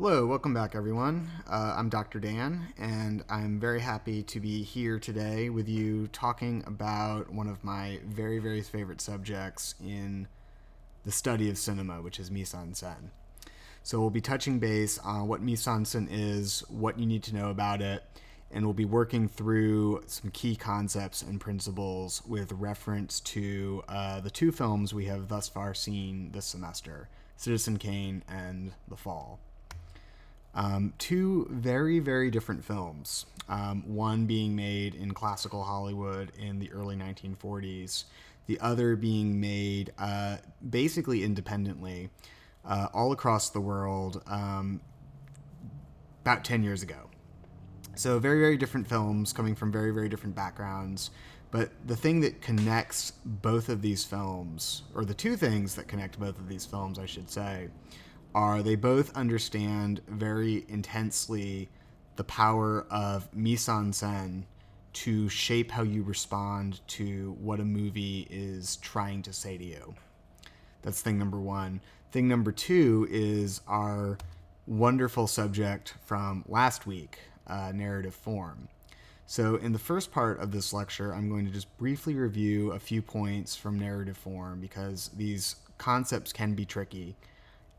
Hello, welcome back, everyone. I'm Dr. Dan, and I'm very happy to be here today with you talking about one of my very, very favorite subjects in the study of cinema, which is mise-en-scene. So we'll be touching base on what mise-en-scene is, what you need to know about it, and we'll be working through some key concepts and principles with reference to the two films we have thus far seen this semester, Citizen Kane and The Fall. Two very, very different films. One being made in classical Hollywood in the early 1940s, the other being made basically independently all across the world about 10 years ago. So very, very different films coming from very, very different backgrounds. But the thing that connects both of these films, or the two things that connect both of these films, I should say, are they both understand very intensely the power of mise-en-scene to shape how you respond to what a movie is trying to say to you. That's thing number one. Thing number two is our wonderful subject from last week, narrative form. So in the first part of this lecture, I'm going to just briefly review a few points from narrative form because these concepts can be tricky.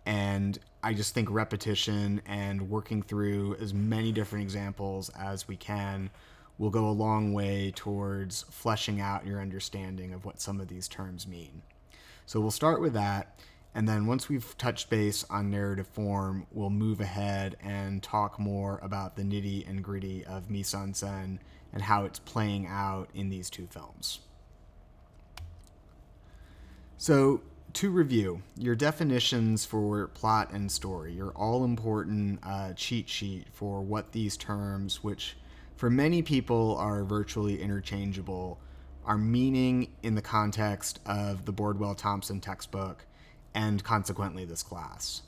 And I just think repetition and working through as many different examples as we can will go a long way towards fleshing out your understanding of what some of these terms mean. So we'll start with that, and then once we've touched base on narrative form, we'll move ahead and talk more about the nitty and gritty of mise-en-scene and how it's playing out in these two films. So, to review, your definitions for plot and story, your all-important cheat sheet for what these terms, which for many people are virtually interchangeable, are meaning in the context of the Bordwell-Thompson textbook and consequently this class.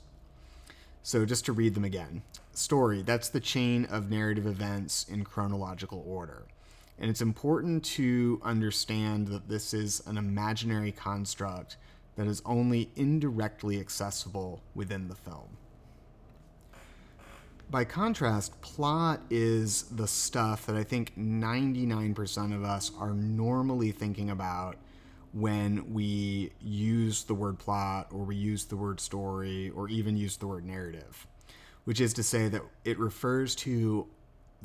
So just to read them again. Story, that's the chain of narrative events in chronological order. And it's important to understand that this is an imaginary construct that is only indirectly accessible within the film. By contrast, plot is the stuff that I think 99% of us are normally thinking about when we use the word plot or we use the word story or even use the word narrative, which is to say that it refers to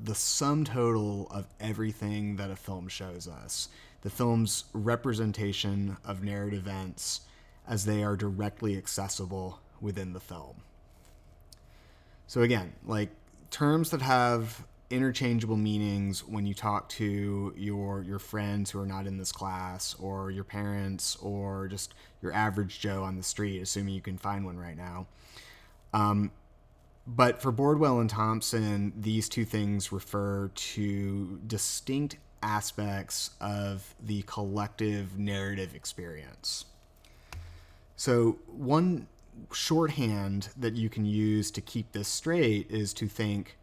the sum total of everything that a film shows us, the film's representation of narrative events as they are directly accessible within the film. So again, like terms that have interchangeable meanings when you talk to your friends who are not in this class, or your parents, or just your average Joe on the street, assuming you can find one right now. But for Bordwell and Thompson, these two things refer to distinct aspects of the collective narrative experience. So one shorthand that you can use to keep this straight is to think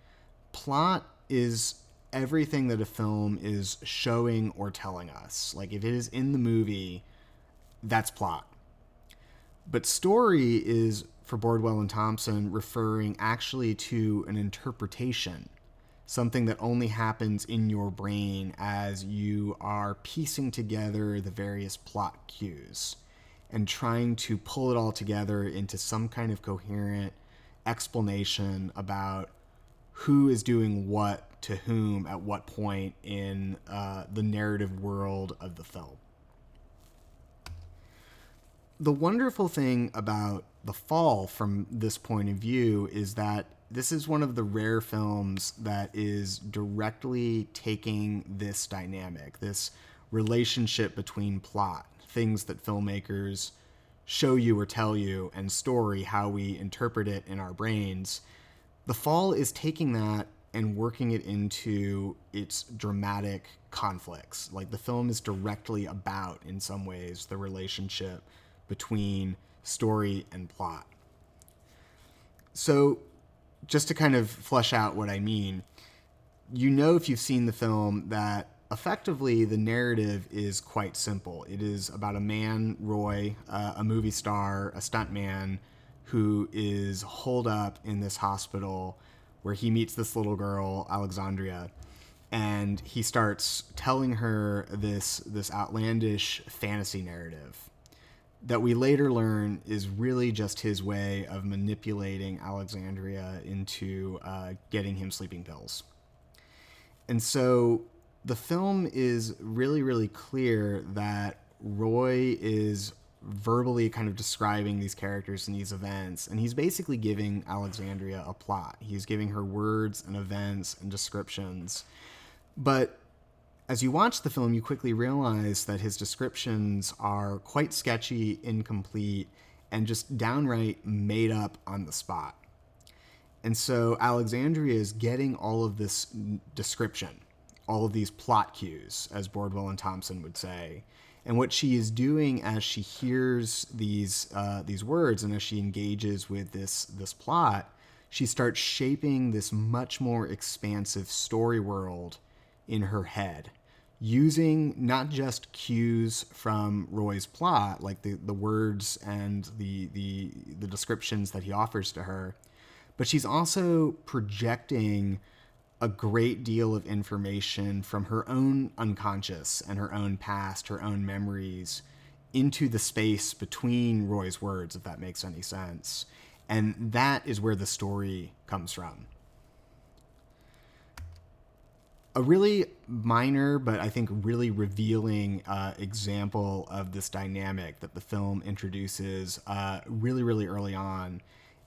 plot is everything that a film is showing or telling us. Like if it is in the movie, that's plot. But story is, for Bordwell and Thompson, referring actually to an interpretation, something that only happens in your brain as you are piecing together the various plot cues and trying to pull it all together into some kind of coherent explanation about who is doing what to whom at what point in the narrative world of the film. The wonderful thing about The Fall from this point of view is that this is one of the rare films that is directly taking this dynamic, this relationship between plot, things that filmmakers show you or tell you, and story, how we interpret it in our brains. The Fall is taking that and working it into its dramatic conflicts. Like the film is directly about, in some ways, the relationship between story and plot. So just to kind of flesh out what I mean, you know if you've seen the film that effectively the narrative is quite simple. It is about a man, Roy, a movie star, a stuntman, who is holed up in this hospital where he meets this little girl, Alexandria, and he starts telling her this outlandish fantasy narrative that we later learn is really just his way of manipulating Alexandria into getting him sleeping pills. And so the film is really, really clear that Roy is verbally kind of describing these characters and these events, and he's basically giving Alexandria a plot. He's giving her words and events and descriptions. But as you watch the film, you quickly realize that his descriptions are quite sketchy, incomplete, and just downright made up on the spot. And so Alexandria is getting all of this description, all of these plot cues, as Bordwell and Thompson would say. And what she is doing as she hears these words and as she engages with this plot, she starts shaping this much more expansive story world in her head, using not just cues from Roy's plot, like the words and the descriptions that he offers to her, but she's also projecting a great deal of information from her own unconscious and her own past, her own memories, into the space between Roy's words, if that makes any sense. And that is where the story comes from. A really minor, but I think really revealing example of this dynamic that the film introduces really, really early on,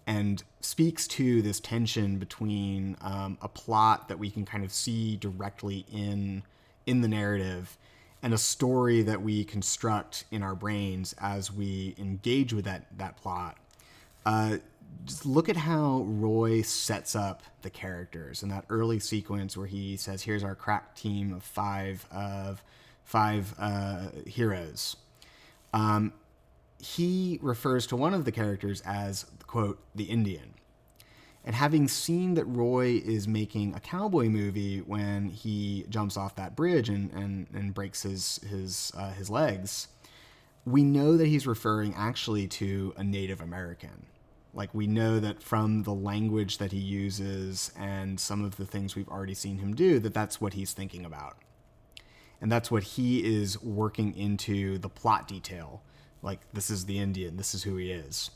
and speaks to this tension between a plot that we can kind of see directly in the narrative and a story that we construct in our brains as we engage with that plot. Just look at how Roy sets up the characters in that early sequence where he says, here's our crack team of five heroes. He refers to one of the characters as, quote, the Indian. And having seen that Roy is making a cowboy movie when he jumps off that bridge and breaks his legs, we know that he's referring actually to a Native American. Like, we know that from the language that he uses and some of the things we've already seen him do, that that's what he's thinking about. And that's what he is working into the plot detail. Like, this is the Indian, this is who he is.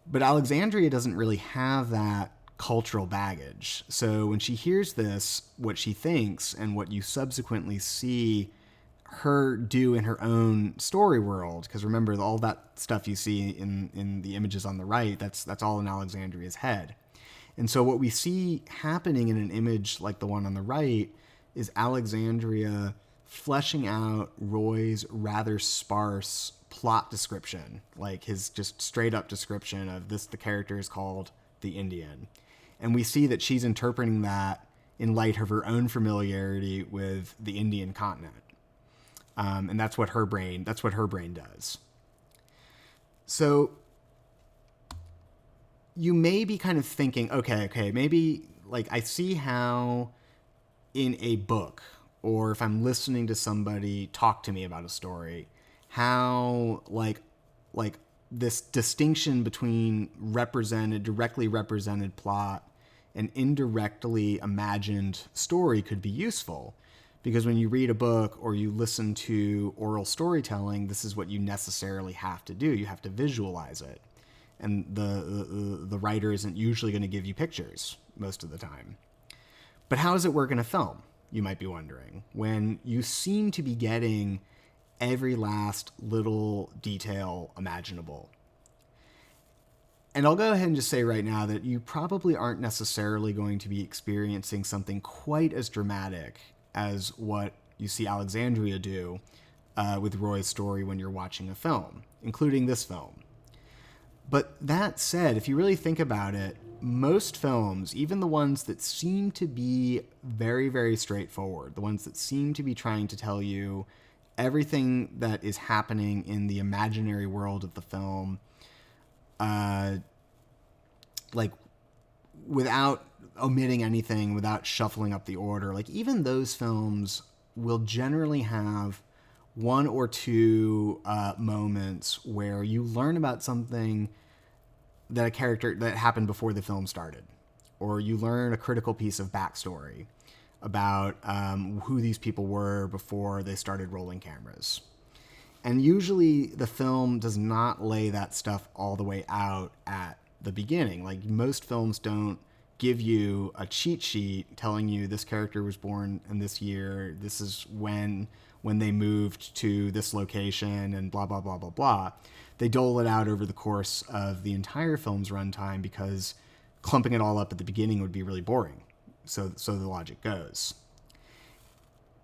But Alexandria doesn't really have that cultural baggage. So when she hears this, what she thinks and what you subsequently see her do in her own story world, because remember, all that stuff you see in the images on the right, that's all in Alexandria's head. And so what we see happening in an image like the one on the right is Alexandria fleshing out Roy's rather sparse plot description, like his just straight up description of this, the character is called the Indian. And we see that she's interpreting that in light of her own familiarity with the Indian continent. And that's what her brain does. So you may be kind of thinking, okay, maybe like I see how in a book, or if I'm listening to somebody talk to me about a story, how like this distinction between directly represented plot and indirectly imagined story could be useful. Because when you read a book or you listen to oral storytelling, this is what you necessarily have to do. You have to visualize it. And the writer isn't usually going to give you pictures most of the time. But how does it work in a film, you might be wondering, when you seem to be getting every last little detail imaginable? And I'll go ahead and just say right now that you probably aren't necessarily going to be experiencing something quite as dramatic as what you see Alexandria do with Roy's story when you're watching a film, including this film. But that said, if you really think about it, most films, even the ones that seem to be very, very straightforward, the ones that seem to be trying to tell you everything that is happening in the imaginary world of the film, like without omitting anything, without shuffling up the order, like even those films will generally have one or two moments where you learn about something that a character that happened before the film started, or you learn a critical piece of backstory about who these people were before they started rolling cameras. And usually the film does not lay that stuff all the way out at the beginning. Like, most films don't give you a cheat sheet telling you this character was born in this year, this is when they moved to this location, and blah, blah, blah, blah, blah. They dole it out over the course of the entire film's runtime because clumping it all up at the beginning would be really boring. So the logic goes.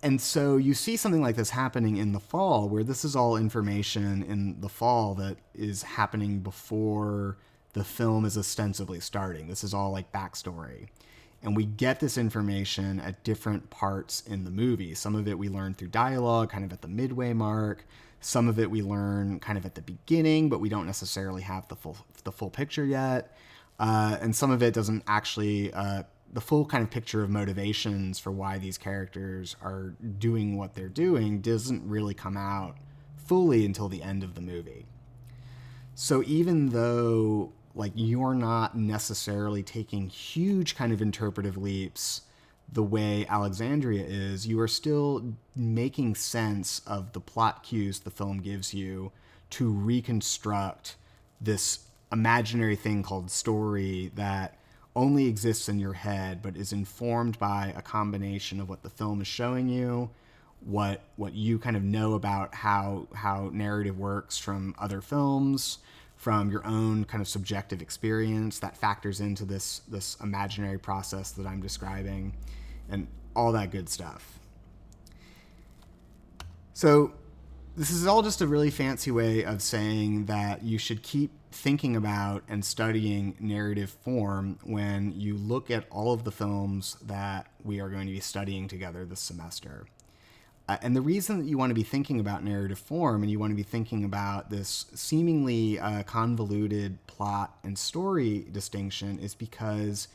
And so you see something like this happening in the fall, where this is all information in the fall that is happening before the film is ostensibly starting. This is all like backstory. And we get this information at different parts in the movie. Some of it we learn through dialogue, kind of at the midway mark. Some of it we learn kind of at the beginning, but we don't necessarily have the full picture yet. And some of it doesn't actually... the full kind of picture of motivations for why these characters are doing what they're doing doesn't really come out fully until the end of the movie. So even though, like, you're not necessarily taking huge kind of interpretive leaps the way Alexandria is, you are still making sense of the plot cues the film gives you to reconstruct this imaginary thing called story that only exists in your head, but is informed by a combination of what the film is showing you, what you kind of know about how narrative works from other films, from your own kind of subjective experience that factors into this imaginary process that I'm describing, and all that good stuff. So this is all just a really fancy way of saying that you should keep thinking about and studying narrative form when you look at all of the films that we are going to be studying together this semester. And the reason that you want to be thinking about narrative form and you want to be thinking about this seemingly convoluted plot and story distinction is because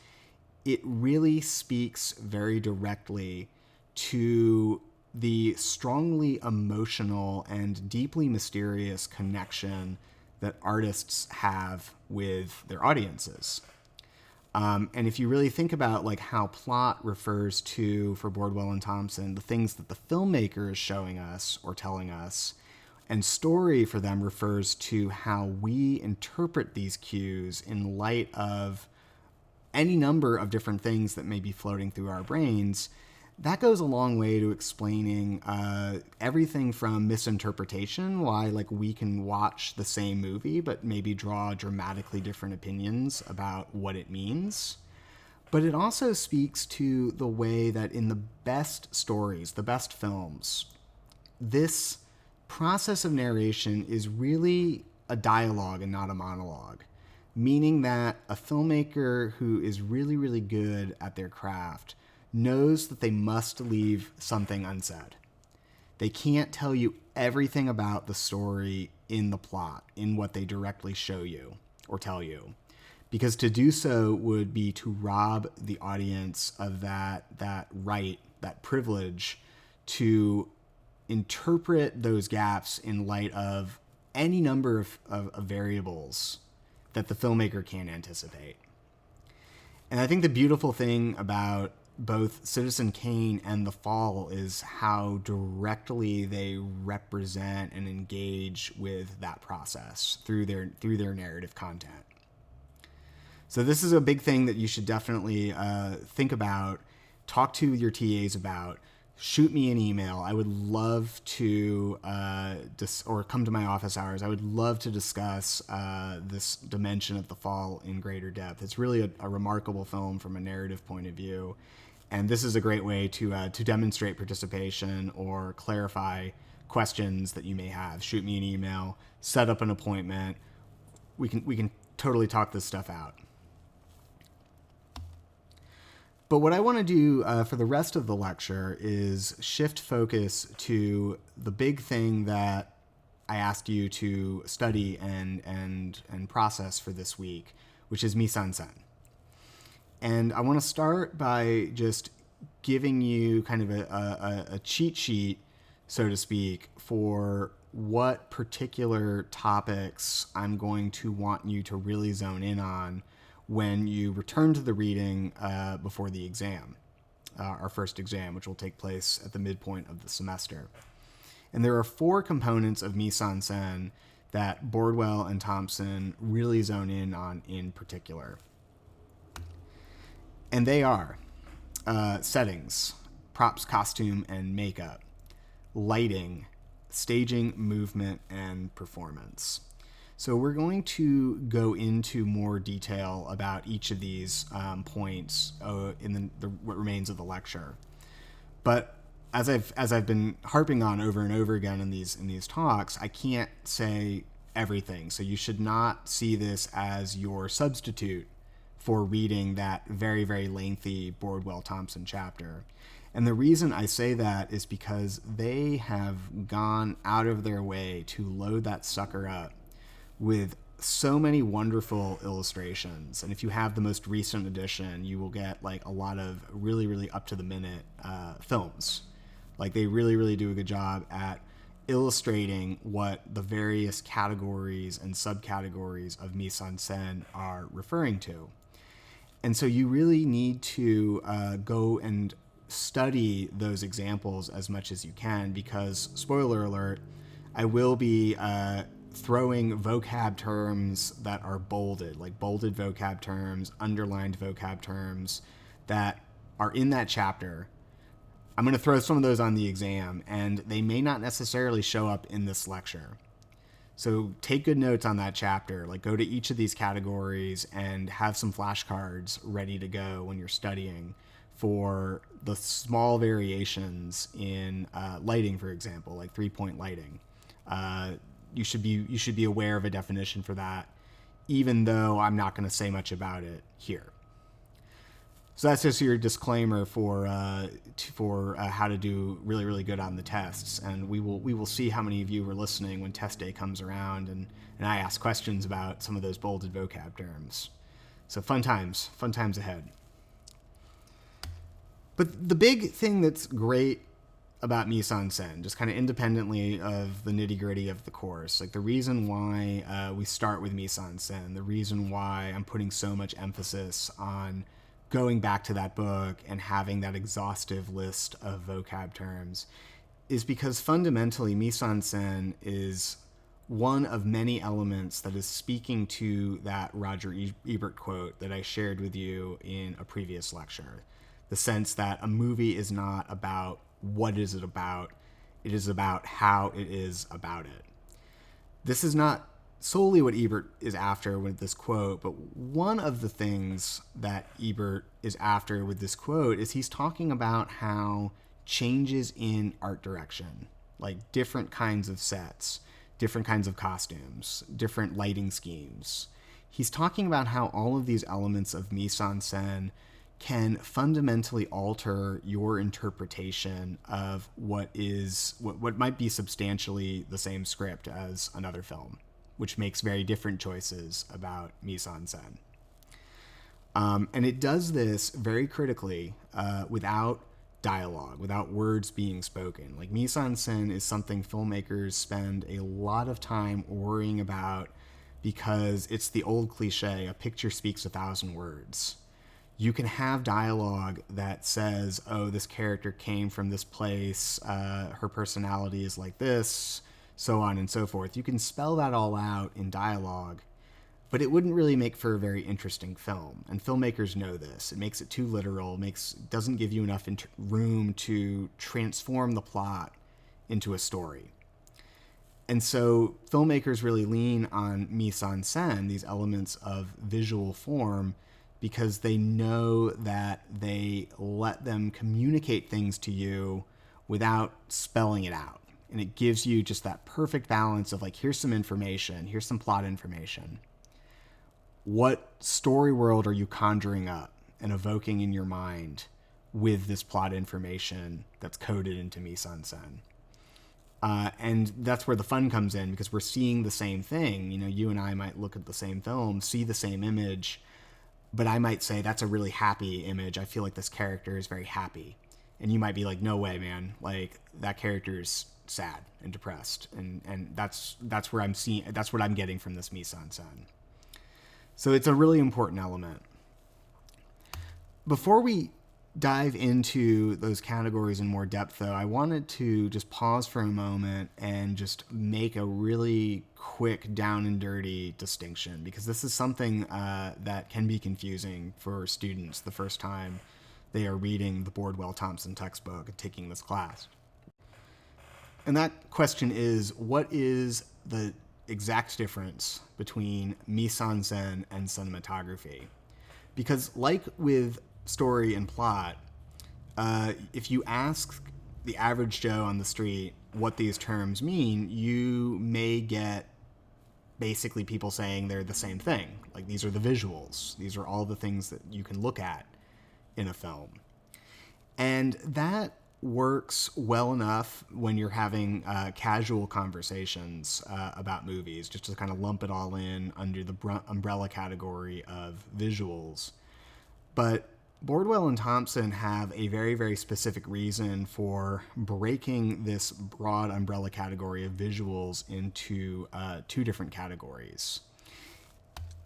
it really speaks very directly to the strongly emotional and deeply mysterious connection that artists have with their audiences. And if you really think about like how plot refers to, for Bordwell and Thompson, the things that the filmmaker is showing us or telling us, and story for them refers to how we interpret these cues in light of any number of different things that may be floating through our brains, that goes a long way to explaining everything from misinterpretation, why like we can watch the same movie but maybe draw dramatically different opinions about what it means. But it also speaks to the way that in the best stories, the best films, this process of narration is really a dialogue and not a monologue, meaning that a filmmaker who is really, really good at their craft knows that they must leave something unsaid. They can't tell you everything about the story in the plot, in what they directly show you or tell you, because to do so would be to rob the audience of that right, that privilege to interpret those gaps in light of any number of variables that the filmmaker can't anticipate. And I think the beautiful thing about both Citizen Kane and The Fall is how directly they represent and engage with that process through their narrative content. So this is a big thing that you should definitely think about, talk to your TAs about, shoot me an email. I would love to, or come to my office hours. I would love to discuss this dimension of The Fall in greater depth. It's really a remarkable film from a narrative point of view. And this is a great way to demonstrate participation or clarify questions that you may have. Shoot me an email, set up an appointment. We can totally talk this stuff out. But what I want to do for the rest of the lecture is shift focus to the big thing that I asked you to study and process for this week, which is Mise-En-Scene. And I want to start by just giving you kind of a cheat sheet, so to speak, for what particular topics I'm going to want you to really zone in on when you return to the reading before the exam, our first exam, which will take place at the midpoint of the semester. And there are 4 components of Mise-En-Scene that Bordwell and Thompson really zone in on in particular. And they are settings, props, costume, and makeup, lighting, staging, movement, and performance. So we're going to go into more detail about each of these points in what remains of the lecture. But as I've been harping on over and over again in these talks, I can't say everything. So you should not see this as your substitute for reading that very, very lengthy Bordwell-Thompson chapter. And the reason I say that is because they have gone out of their way to load that sucker up with so many wonderful illustrations. And if you have the most recent edition, you will get like a lot of really, really up to the minute films. Like they really, really do a good job at illustrating what the various categories and subcategories of Mise-En-Scene are referring to. And so you really need to go and study those examples as much as you can, because, spoiler alert, I will be throwing vocab terms that are bolded, like bolded vocab terms, underlined vocab terms that are in that chapter. I'm going to throw some of those on the exam, and they may not necessarily show up in this lecture. So take good notes on that chapter. Like go to each of these categories and have some flashcards ready to go when you're studying for the small variations in lighting, for example, like 3-point lighting. You should be aware of a definition for that, even though I'm not going to say much about it here. So that's just your disclaimer for how to do really, really good on the tests. And we will see how many of you were listening when test day comes around and I ask questions about some of those bolded vocab terms. So fun times ahead. But the big thing that's great about Mise-En-Scene, just kind of independently of the nitty-gritty of the course, like the reason why we start with Mise-En-Scene, the reason why I'm putting so much emphasis on going back to that book and having that exhaustive list of vocab terms, is because fundamentally Mise-En-Scene is one of many elements that is speaking to that Roger Ebert quote that I shared with you in a previous lecture. The sense that a movie is not about what is it about, it is about how it is about it. This is not solely what Ebert is after with this quote, but one of the things that Ebert is after with this quote is he's talking about how changes in art direction, like different kinds of sets, different kinds of costumes, different lighting schemes. He's talking about how all of these elements of Mise-En-Scene can fundamentally alter your interpretation of what might be substantially the same script as another film, which makes very different choices about Mise-En-Scene. And it does this very critically without dialogue, without words being spoken. Like Mise-En-Scene is something filmmakers spend a lot of time worrying about because it's the old cliche, a picture speaks 1,000 words. You can have dialogue that says, oh, this character came from this place, her personality is like this, so on and so forth. You can spell that all out in dialogue, but it wouldn't really make for a very interesting film. And filmmakers know this. It makes it too literal, doesn't give you enough room to transform the plot into a story. And so filmmakers really lean on mise-en-scène, these elements of visual form, because they know that they let them communicate things to you without spelling it out. And it gives you just that perfect balance of like, here's some information, here's some plot information. What story world are you conjuring up and evoking in your mind with this plot information that's coded into mise-en-scène? And that's where the fun comes in, because we're seeing the same thing. You know, you and I might look at the same film, see the same image, but I might say, that's a really happy image. I feel like this character is very happy. And you might be like, no way, man. Like, that character's just sad and depressed, and that's where I'm seeing, that's what I'm getting from this mise-en-scene. So it's a really important element. Before we dive into those categories in more depth, though, I wanted to just pause for a moment and just make a really quick down and dirty distinction, because this is something that can be confusing for students the first time they are reading the Bordwell-Thompson textbook and taking this class. And that question is, what is the exact difference between mise-en-scene and cinematography? Because like with story and plot, if you ask the average Joe on the street what these terms mean, you may get basically people saying they're the same thing. Like, these are the visuals. These are all the things that you can look at in a film. And that works well enough when you're having casual conversations about movies, just to kind of lump it all in under the umbrella category of visuals. But Bordwell and Thompson have a very, very specific reason for breaking this broad umbrella category of visuals into two different categories.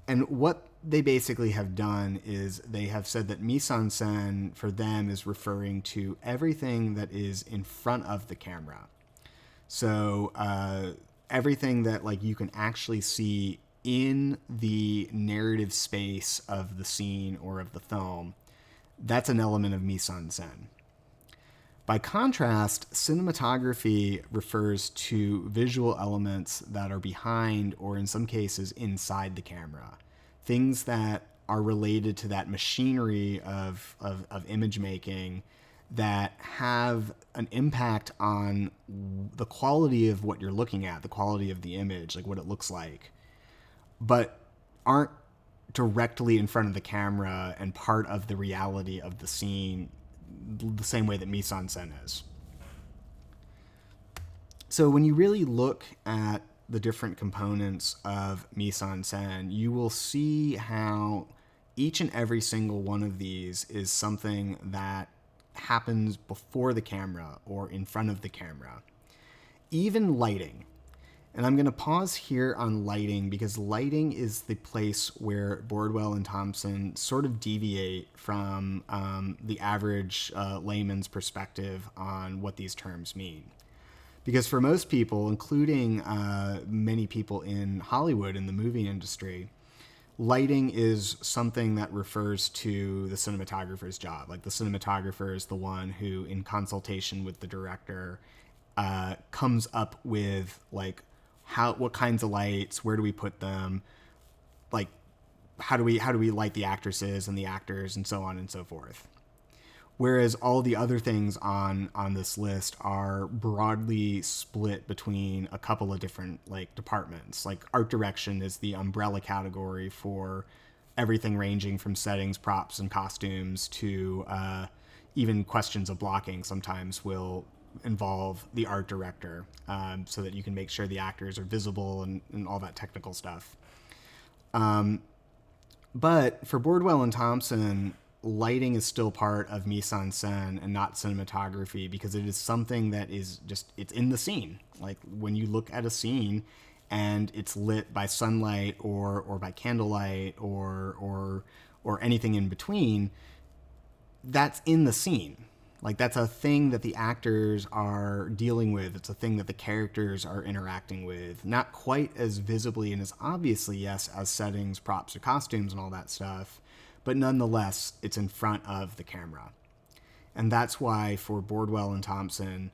And what they basically have done is they have said that mise-en-scene for them is referring to everything that is in front of the camera. So everything that like you can actually see in the narrative space of the scene or of the film, that's an element of mise-en-scene. By contrast, cinematography refers to visual elements that are behind, or in some cases inside the camera. Things that are related to that machinery of image making that have an impact on the quality of what you're looking at, the quality of the image, like what it looks like, but aren't directly in front of the camera and part of the reality of the scene the same way that mise-en-scene is. So when you really look at the different components of mise-en-scene, you will see how each and every single one of these is something that happens before the camera or in front of the camera. Even lighting. And I'm going to pause here on lighting, because lighting is the place where Bordwell and Thompson sort of deviate from the average layman's perspective on what these terms mean. Because for most people, including many people in Hollywood, in the movie industry, lighting is something that refers to the cinematographer's job. Like, the cinematographer is the one who, in consultation with the director, comes up with like what kinds of lights, where do we put them, like how do we light the actresses and the actors, and so on and so forth. Whereas all the other things on this list are broadly split between a couple of different like departments. Like, art direction is the umbrella category for everything ranging from settings, props, and costumes to even questions of blocking sometimes will involve the art director, so that you can make sure the actors are visible and all that technical stuff. But for Bordwell and Thompson, lighting is still part of mise-en-scene and not cinematography, because it is something that is just, it's in the scene. Like, when you look at a scene and it's lit by sunlight or by candlelight or anything in between, that's in the scene. Like, that's a thing that the actors are dealing with. It's a thing that the characters are interacting with. Not quite as visibly and as obviously, yes, as settings, props, or costumes and all that stuff, but nonetheless, it's in front of the camera. And that's why for Bordwell and Thompson,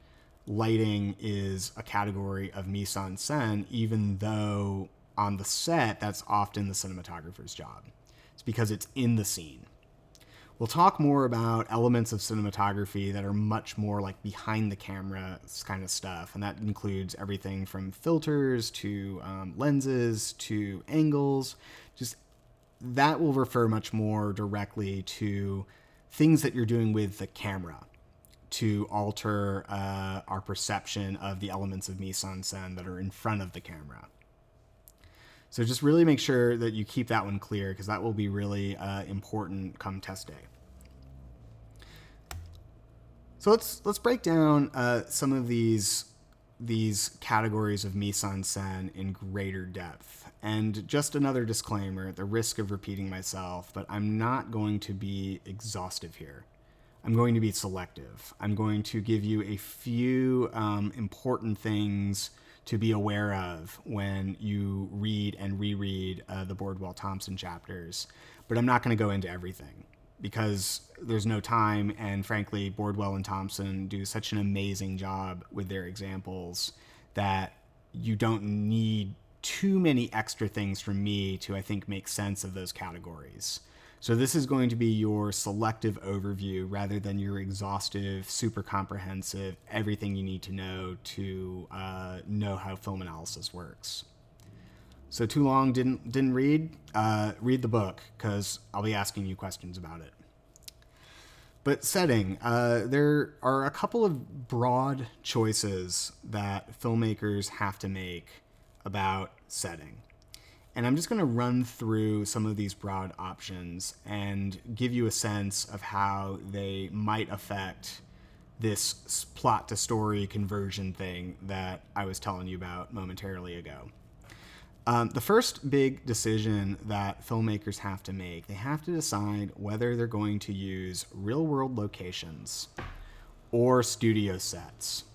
lighting is a category of mise-en-scene, even though on the set, that's often the cinematographer's job. It's because it's in the scene. We'll talk more about elements of cinematography that are much more like behind the camera kind of stuff, and that includes everything from filters to lenses to angles. Just that will refer much more directly to things that you're doing with the camera to alter our perception of the elements of mise-en-scene that are in front of the camera. So just really make sure that you keep that one clear, because that will be really important come test day. So let's break down some of these these categories of mise-en-scène in greater depth. And just another disclaimer, at the risk of repeating myself, but I'm not going to be exhaustive here. I'm going to be selective. I'm going to give you a few important things to be aware of when you read and reread the Bordwell-Thompson chapters. But I'm not going to go into everything because there's no time, and frankly, Bordwell and Thompson do such an amazing job with their examples that you don't need too many extra things from me to, I think, make sense of those categories. So this is going to be your selective overview rather than your exhaustive, super comprehensive, everything you need to know how film analysis works. So too long, didn't read? Read the book, because I'll be asking you questions about it. But setting, there are a couple of broad choices that filmmakers have to make about setting. And I'm just going to run through some of these broad options and give you a sense of how they might affect this plot to story conversion thing that I was telling you about momentarily ago. The first big decision that filmmakers have to make, they have to decide whether they're going to use real-world locations or studio sets.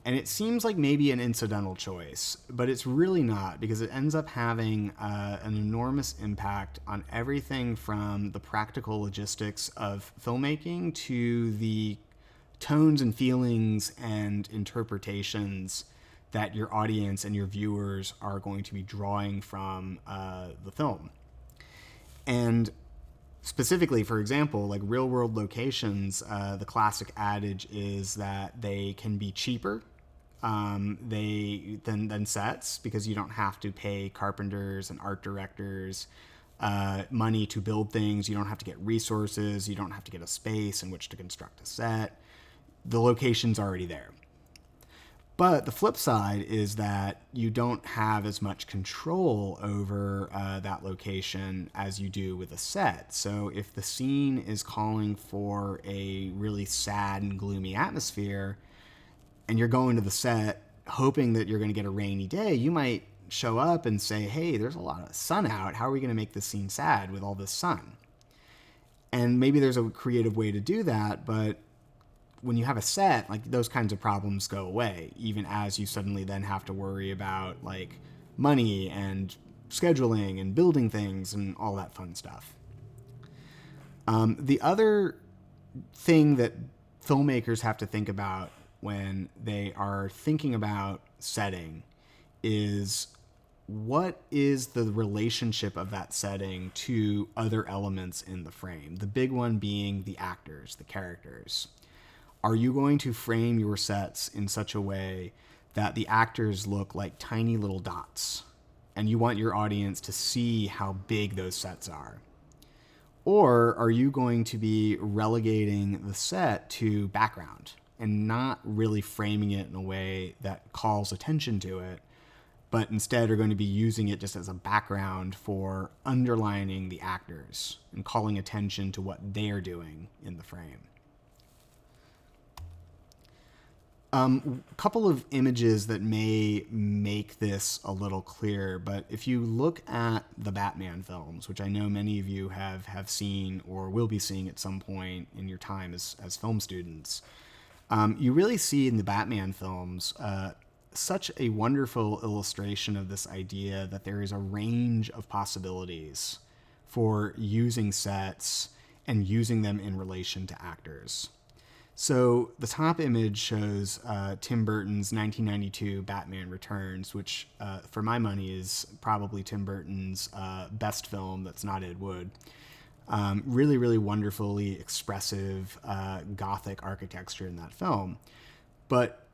And it seems like maybe an incidental choice, but it's really not, because it ends up having an enormous impact on everything from the practical logistics of filmmaking to the tones and feelings and interpretations that your audience and your viewers are going to be drawing from the film. And specifically, for example, like real-world locations, the classic adage is that they can be cheaper than sets, because you don't have to pay carpenters and art directors money to build things. You don't have to get resources. You don't have to get a space in which to construct a set. The location's already there. But the flip side is that you don't have as much control over that location as you do with a set. So if the scene is calling for a really sad and gloomy atmosphere, and you're going to the set hoping that you're going to get a rainy day, you might show up and say, hey, there's a lot of sun out. How are we going to make this scene sad with all this sun? And maybe there's a creative way to do that, but when you have a set, like, those kinds of problems go away, even as you suddenly then have to worry about like money and scheduling and building things and all that fun stuff. The other thing that filmmakers have to think about when they are thinking about setting is, what is the relationship of that setting to other elements in the frame? The big one being the actors, the characters. Are you going to frame your sets in such a way that the actors look like tiny little dots, and you want your audience to see how big those sets are? Or are you going to be relegating the set to background and not really framing it in a way that calls attention to it, but instead are going to be using it just as a background for underlining the actors and calling attention to what they're doing in the frame? A couple of images that may make this a little clearer, but if you look at the Batman films, which I know many of you have seen or will be seeing at some point in your time as film students, you really see in the Batman films such a wonderful illustration of this idea that there is a range of possibilities for using sets and using them in relation to actors. So the top image shows Tim Burton's 1992 Batman Returns, which for my money is probably Tim Burton's best film that's not Ed Wood. Really, really wonderfully expressive Gothic architecture in that film. But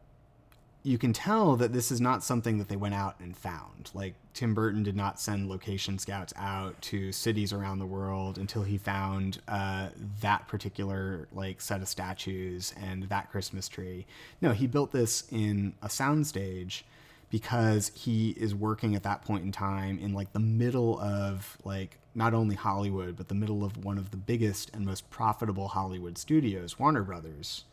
you can tell that this is not something that they went out and found. Like, Tim Burton did not send location scouts out to cities around the world until he found that particular like set of statues and that Christmas tree. No, he built this in a soundstage because he is working at that point in time in like the middle of like not only Hollywood, but the middle of one of the biggest and most profitable Hollywood studios, Warner Brothers.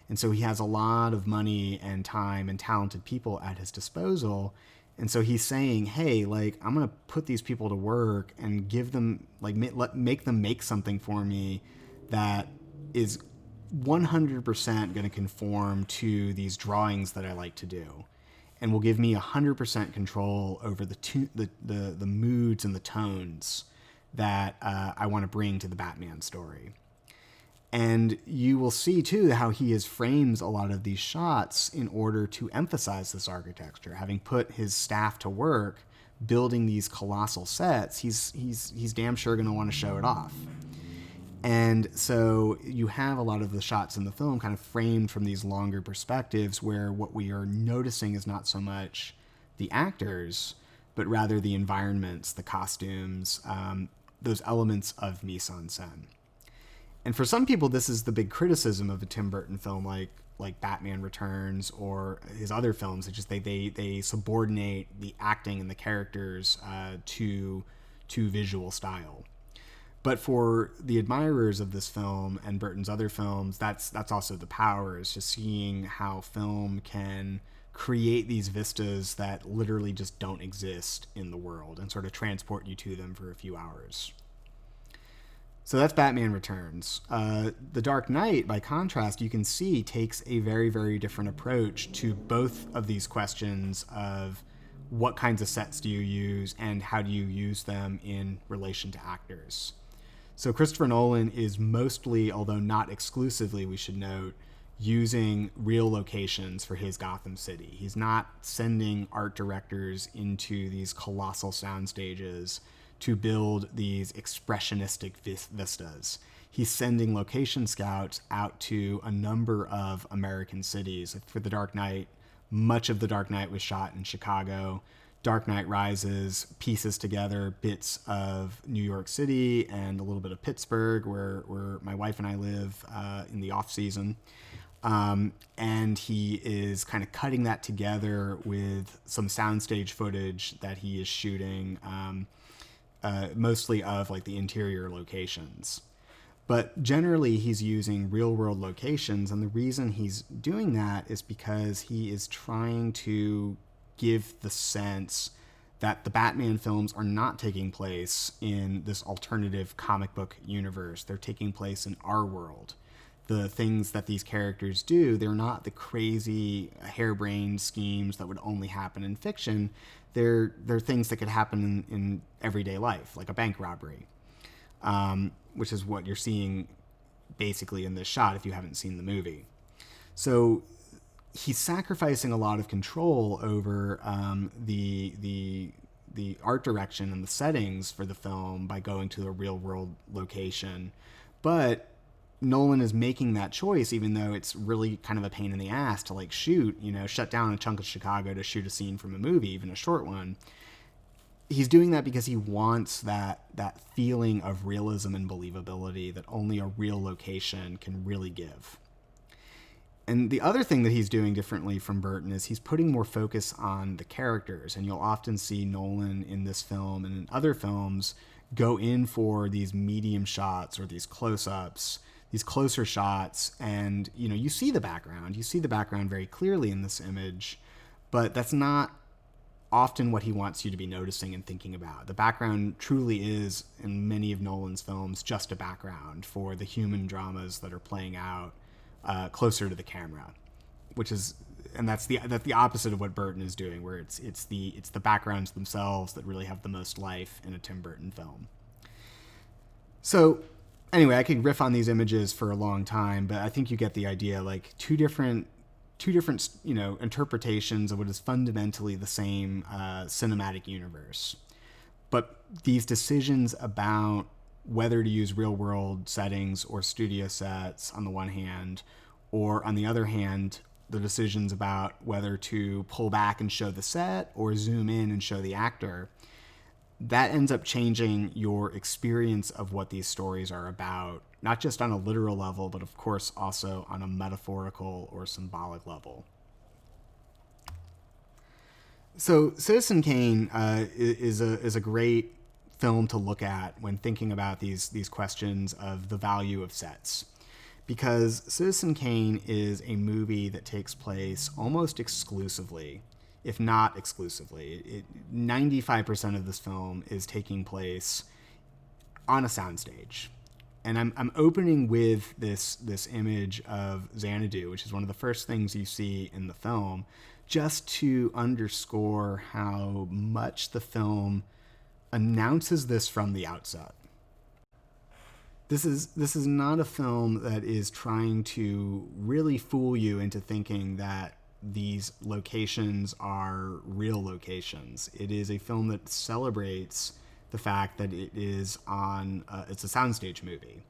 And so he has a lot of money and time and talented people at his disposal. And so he's saying, hey, like, I'm going to put these people to work and give them, like, make them make something for me that is 100% going to conform to these drawings that I like to do, and will give me 100% control over the moods and the tones that I want to bring to the Batman story. And you will see, too, how he has frames a lot of these shots in order to emphasize this architecture. Having put his staff to work building these colossal sets, he's damn sure going to want to show it off. And so you have a lot of the shots in the film kind of framed from these longer perspectives where what we are noticing is not so much the actors, but rather the environments, the costumes, those elements of mise-en-scene. And for some people, this is the big criticism of a Tim Burton film like Batman Returns or his other films. It's just they subordinate the acting and the characters to visual style. But for the admirers of this film and Burton's other films, that's also the power, is just seeing how film can create these vistas that literally just don't exist in the world and sort of transport you to them for a few hours. So that's Batman Returns. The Dark Knight, by contrast, you can see takes a very, very different approach to both of these questions of what kinds of sets do you use and how do you use them in relation to actors. So Christopher Nolan is mostly, although not exclusively, we should note, using real locations for his Gotham City. He's not sending art directors into these colossal sound stages to build these expressionistic vistas. He's sending location scouts out to a number of American cities. For The Dark Knight, much of The Dark Knight was shot in Chicago. Dark Knight Rises pieces together bits of New York City and a little bit of Pittsburgh, where my wife and I live in the off season. And he is kind of cutting that together with some soundstage footage that he is shooting, mostly of like the interior locations. But generally, he's using real-world locations, and the reason he's doing that is because he is trying to give the sense that the Batman films are not taking place in this alternative comic book universe. They're taking place in our world. The things that these characters do, they're not the crazy harebrained schemes that would only happen in fiction. They're things that could happen in everyday life, like a bank robbery, which is what you're seeing basically in this shot if you haven't seen the movie. So he's sacrificing a lot of control over the art direction and the settings for the film by going to a real world location. But Nolan is making that choice, even though it's really kind of a pain in the ass to like shut down a chunk of Chicago to shoot a scene from a movie, even a short one. He's doing that because he wants that feeling of realism and believability that only a real location can really give. And the other thing that he's doing differently from Burton is he's putting more focus on the characters. And you'll often see Nolan in this film and in other films go in for these medium shots or these close-ups, these closer shots. And, you see the background. You see the background very clearly in this image. But that's not often what he wants you to be noticing and thinking about. The background truly is, in many of Nolan's films, just a background for the human dramas that are playing out closer to the camera, that's the opposite of what Burton is doing, where it's the backgrounds themselves that really have the most life in a Tim Burton film. So anyway, I could riff on these images for a long time, but I think you get the idea. Like two different interpretations of what is fundamentally the same cinematic universe, but these decisions about whether to use real world settings or studio sets on the one hand, or on the other hand, the decisions about whether to pull back and show the set or zoom in and show the actor, that ends up changing your experience of what these stories are about, not just on a literal level, but of course also on a metaphorical or symbolic level. So Citizen Kane is a great film to look at when thinking about these questions of the value of sets, because Citizen Kane is a movie that takes place almost exclusively, if not exclusively. 95% of this film is taking place on a soundstage. And I'm opening with this image of Xanadu, which is one of the first things you see in the film, just to underscore how much the film announces this from the outset. This is not a film that is trying to really fool you into thinking that these locations are real locations. It is a film that celebrates the fact that it is it's a soundstage movie.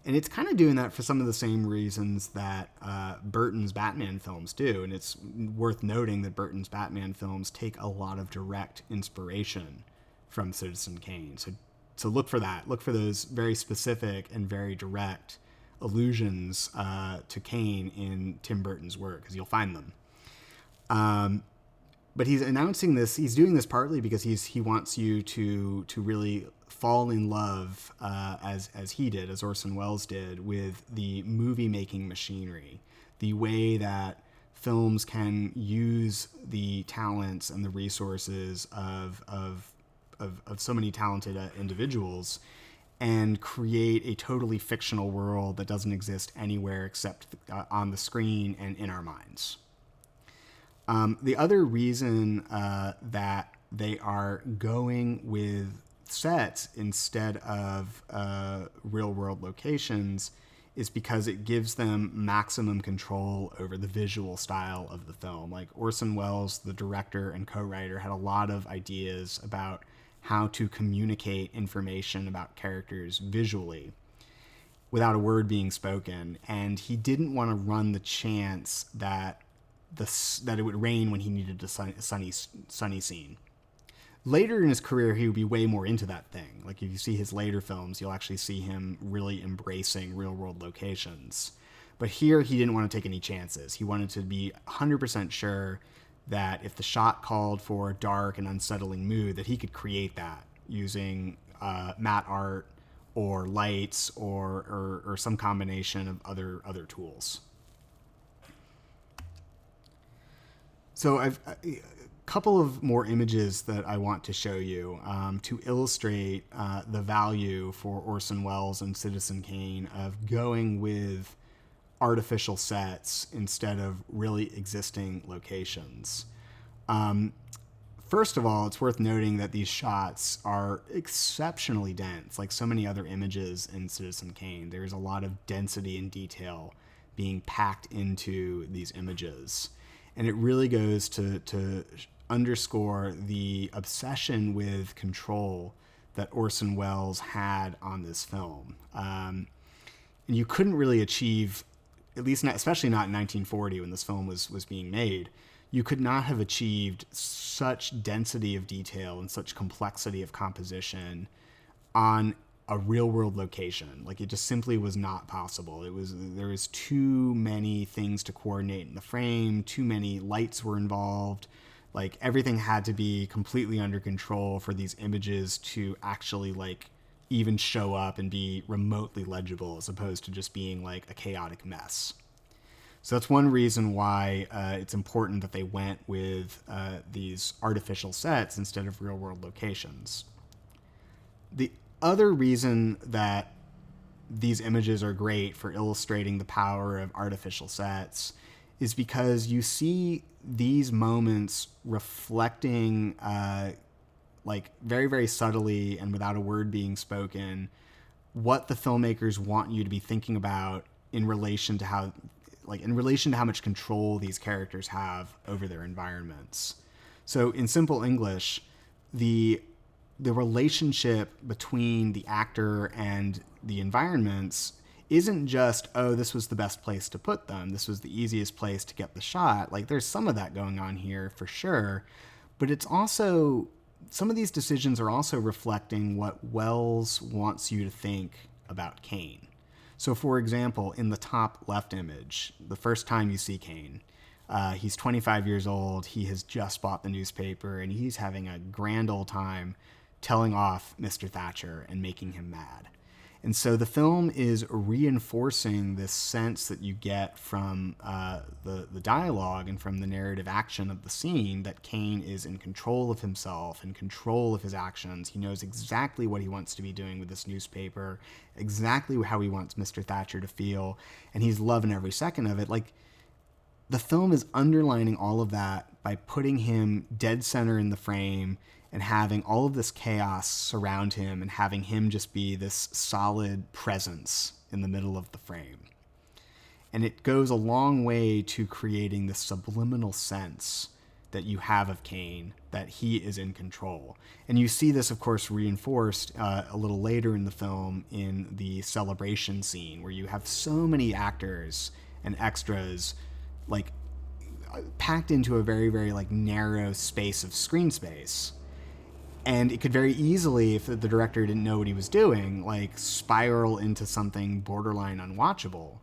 And it's kind of doing that for some of the same reasons that Burton's Batman films do. And it's worth noting that Burton's Batman films take a lot of direct inspiration from Citizen Kane. So look for that. Look for those very specific and very direct allusions to Kane in Tim Burton's work, because you'll find them. But he's announcing this. He's doing this partly because he wants you to really fall in love, as he did, as Orson Welles did, with the movie making machinery, the way that films can use the talents and the resources of so many talented individuals and create a totally fictional world that doesn't exist anywhere except on the screen and in our minds. The other reason that they are going with sets instead of real world locations is because it gives them maximum control over the visual style of the film. Like Orson Welles, the director and co-writer, had a lot of ideas about how to communicate information about characters visually without a word being spoken, and he didn't want to run the chance that it would rain when he needed a sunny scene. Later in his career, he would be way more into that thing. Like if you see his later films, you'll actually see him really embracing real-world locations. But here, he didn't want to take any chances. He wanted to be 100% sure that if the shot called for a dark and unsettling mood, that he could create that using matte art or lights or some combination of other tools. So I've a couple of more images that I want to show you to illustrate the value for Orson Welles and Citizen Kane of going with artificial sets instead of really existing locations. First of all, it's worth noting that these shots are exceptionally dense. Like so many other images in Citizen Kane, there's a lot of density and detail being packed into these images. And it really goes to underscore the obsession with control that Orson Welles had on this film. And you couldn't really achieve, at least not, especially not in 1940 when this film was being made, you could not have achieved such density of detail and such complexity of composition on a real world location. Like it just simply was not possible. There was too many things to coordinate in the frame, too many lights were involved. Like everything had to be completely under control for these images to actually like even show up and be remotely legible, as opposed to just being like a chaotic mess. So that's one reason why it's important that they went with these artificial sets instead of real world locations. The other reason that these images are great for illustrating the power of artificial sets is because you see these moments reflecting like very, very subtly and without a word being spoken what the filmmakers want you to be thinking about in relation to how much control these characters have over their environments. So in simple English, the relationship between the actor and the environments isn't just, oh, this was the best place to put them, this was the easiest place to get the shot. Like there's some of that going on here for sure, but it's also, some of these decisions are also reflecting what Welles wants you to think about Kane. So for example, in the top left image, the first time you see Kane, he's 25 years old, he has just bought the newspaper, and he's having a grand old time telling off Mr. Thatcher and making him mad. And so the film is reinforcing this sense that you get from the dialogue and from the narrative action of the scene that Kane is in control of himself, in control of his actions. He knows exactly what he wants to be doing with this newspaper, exactly how he wants Mr. Thatcher to feel, and he's loving every second of it. Like, the film is underlining all of that by putting him dead center in the frame and having all of this chaos surround him and having him just be this solid presence in the middle of the frame. And it goes a long way to creating this subliminal sense that you have of Kane, that he is in control. And you see this, of course, reinforced a little later in the film in the celebration scene, where you have so many actors and extras like packed into a very, very like narrow space of screen space. And it could very easily, if the director didn't know what he was doing, like spiral into something borderline unwatchable.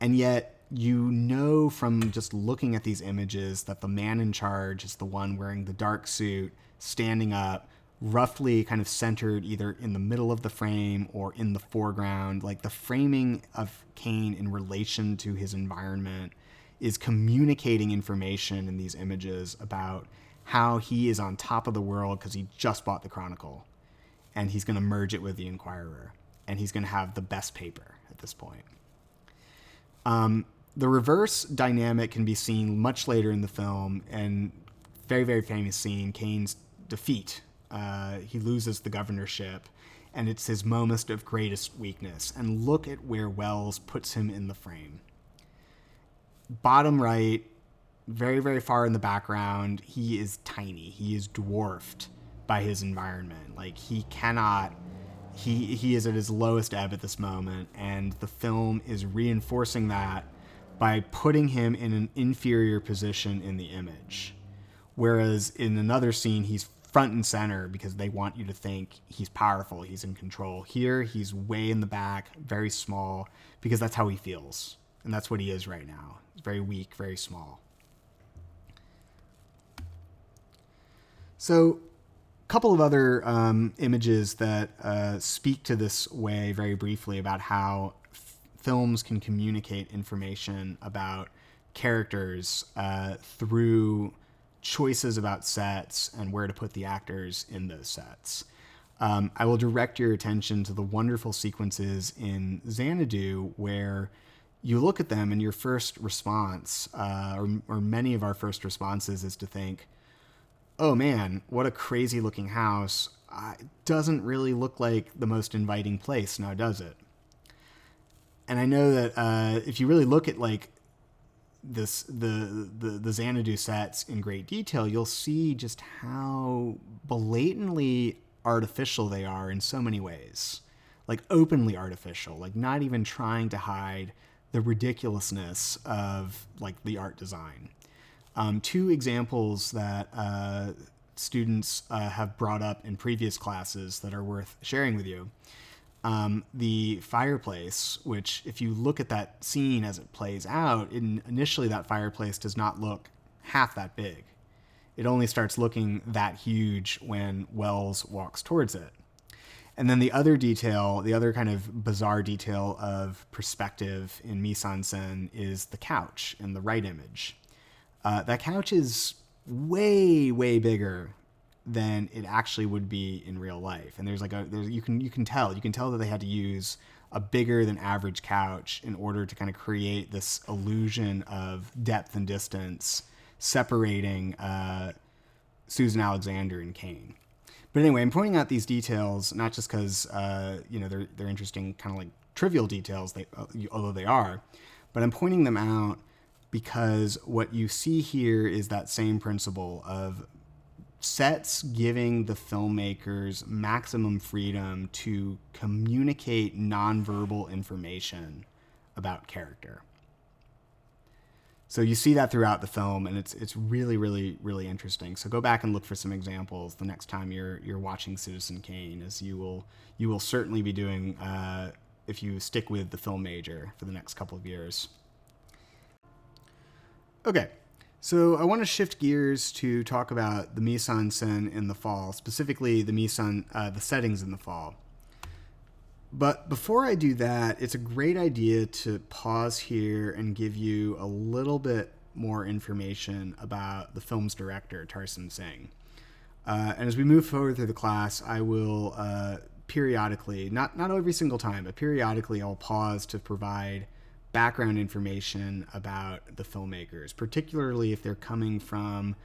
And yet, you know from just looking at these images that the man in charge is the one wearing the dark suit, standing up, roughly kind of centered either in the middle of the frame or in the foreground. Like, the framing of Kane in relation to his environment is communicating information in these images about how he is on top of the world because he just bought the Chronicle, and he's going to merge it with the Inquirer, and he's going to have the best paper at this point. The reverse dynamic can be seen much later in the film, and very, very famous scene, Kane's defeat. He loses the governorship, and it's his moment of greatest weakness. And look at where Wells puts him in the frame. Bottom right, very, very far in the background, he is tiny. He is dwarfed by his environment. Like, he is at his lowest ebb at this moment, and the film is reinforcing that by putting him in an inferior position in the image. Whereas in another scene, he's front and center because they want you to think he's powerful, he's in control. Here, he's way in the back, very small, because that's how he feels. And that's what he is right now. He's very weak, very small. So, a couple of other images that speak to this way very briefly about how films can communicate information about characters through choices about sets and where to put the actors in those sets. I will direct your attention to the wonderful sequences in Xanadu where you look at them and your first response, or many of our first responses, is to think, oh man, what a crazy looking house. It doesn't really look like the most inviting place, now does it? And I know that if you really look at like this, the Xanadu sets in great detail, you'll see just how blatantly artificial they are in so many ways. Like openly artificial, like not even trying to hide the ridiculousness of like the art design. Two examples that students have brought up in previous classes that are worth sharing with you. The fireplace, which if you look at that scene as it plays out, initially that fireplace does not look half that big. It only starts looking that huge when Wells walks towards it. And then the other detail, the other kind of bizarre detail of perspective in Mise-En-Scene is the couch in the right image. That couch is way, way bigger than it actually would be in real life. And you can tell that they had to use a bigger than average couch in order to kind of create this illusion of depth and distance separating Susan Alexander and Kane. But anyway, I'm pointing out these details not just because they're interesting, kind of like trivial details, although they are, but I'm pointing them out because what you see here is that same principle of sets giving the filmmakers maximum freedom to communicate nonverbal information about character. So you see that throughout the film, and it's really, really, really interesting. So go back and look for some examples the next time you're watching Citizen Kane, as you will certainly be doing if you stick with the film major for the next couple of years. Okay, so I want to shift gears to talk about the mise-en-scene in the fall, specifically the settings in the fall. But before I do that, it's a great idea to pause here and give you a little bit more information about the film's director, Tarsem Singh. And as we move forward through the class, I will periodically, not every single time, but periodically, I'll pause to provide background information about the filmmakers, particularly if they're coming from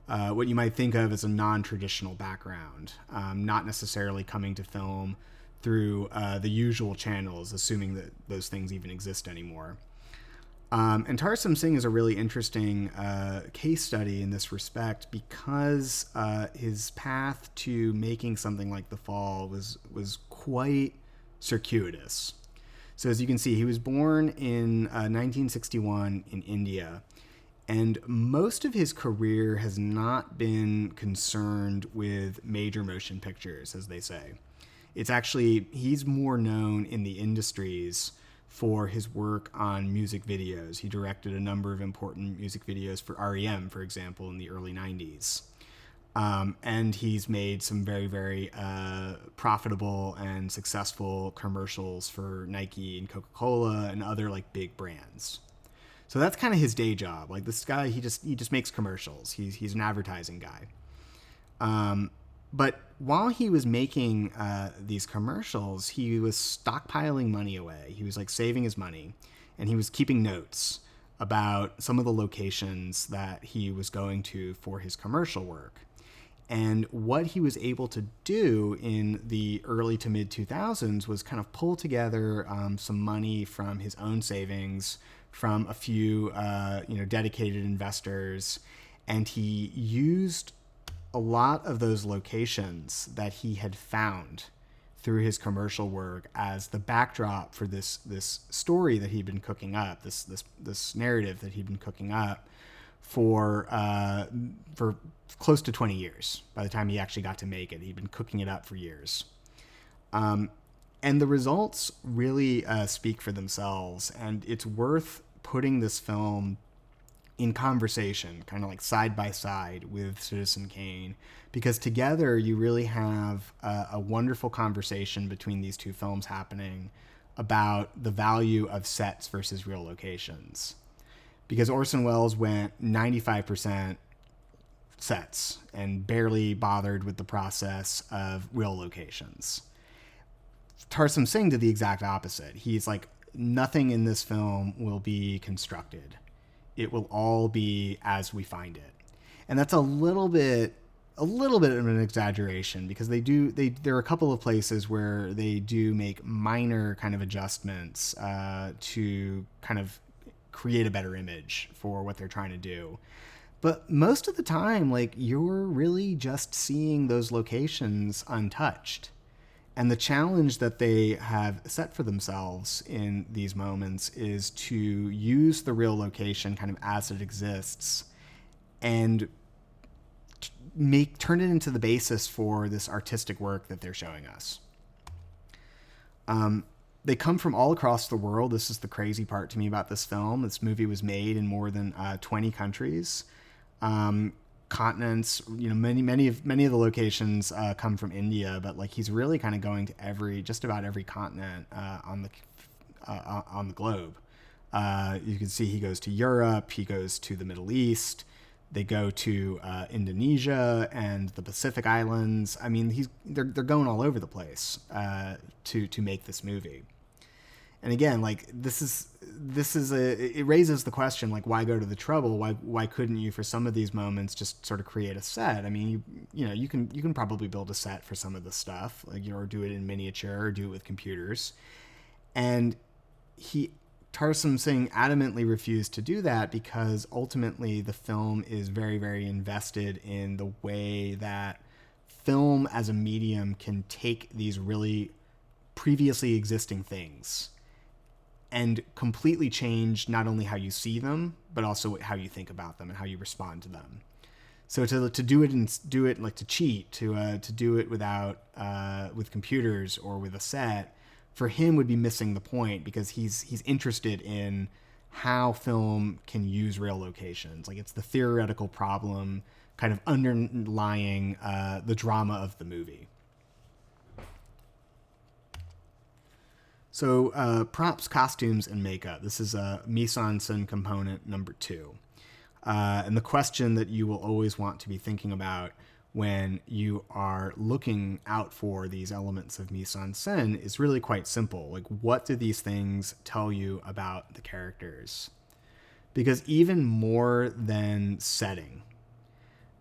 what you might think of as a non-traditional background, not necessarily coming to film through the usual channels, assuming that those things even exist anymore. And Tarsem Singh is a really interesting case study in this respect because his path to making something like The Fall was quite circuitous. So as you can see, he was born in 1961 in India, and most of his career has not been concerned with major motion pictures, as they say. It's actually, he's more known in the industries for his work on music videos. He directed a number of important music videos for REM, for example, in the early 90s. And he's made some very, very profitable and successful commercials for Nike and Coca-Cola and other like big brands. So that's kind of his day job. Like this guy, he just makes commercials. He's an advertising guy. But while he was making these commercials, he was stockpiling money away. He was like saving his money, and he was keeping notes about some of the locations that he was going to for his commercial work. And what he was able to do in the early to mid 2000s was kind of pull together some money from his own savings, from a few dedicated investors, and he used a lot of those locations that he had found through his commercial work as the backdrop for this story that he'd been cooking up, this narrative that he'd been cooking up for close to 20 years. By the time he actually got to make it, he'd been cooking it up for years. And the results really speak for themselves, and it's worth putting this film in conversation, kind of like side by side with Citizen Kane, because together you really have a wonderful conversation between these two films happening about the value of sets versus real locations. Because Orson Welles went 95% sets and barely bothered with the process of real locations. Tarsem Singh did the exact opposite. He's like, nothing in this film will be constructed. It will all be as we find it. And that's a little bit of an exaggeration, because there are a couple of places where they do make minor kind of adjustments to kind of create a better image for what they're trying to do. But most of the time, like, you're really just seeing those locations untouched. And the challenge that they have set for themselves in these moments is to use the real location kind of as it exists and turn it into the basis for this artistic work that they're showing us. They come from all across the world. This is the crazy part to me about this film. This movie was made in more than 20 countries. Continents, many of the locations come from India, but like he's really kind of going to just about every continent on the globe. You can see he goes to Europe, he goes to the Middle East, they go to Indonesia and the Pacific Islands. I mean, they're going all over the place to make this movie. And again, like it raises the question, like, why go to the trouble? Why couldn't you, for some of these moments, just sort of create a set? I mean, you can probably build a set for some of the stuff, like, or do it in miniature, or do it with computers. And Tarsem Singh adamantly refused to do that, because ultimately the film is very, very invested in the way that film as a medium can take these really previously existing things and completely change not only how you see them, but also how you think about them and how you respond to them. So to do it like to cheat, to do it without with computers or with a set, for him would be missing the point, because he's interested in how film can use real locations. Like, it's the theoretical problem kind of underlying the drama of the movie. So props, costumes, and makeup. This is a Mise-En-Scene component number 2. And the question that you will always want to be thinking about when you are looking out for these elements of mise-en-scène is really quite simple. Like, what do these things tell you about the characters? Because even more than setting,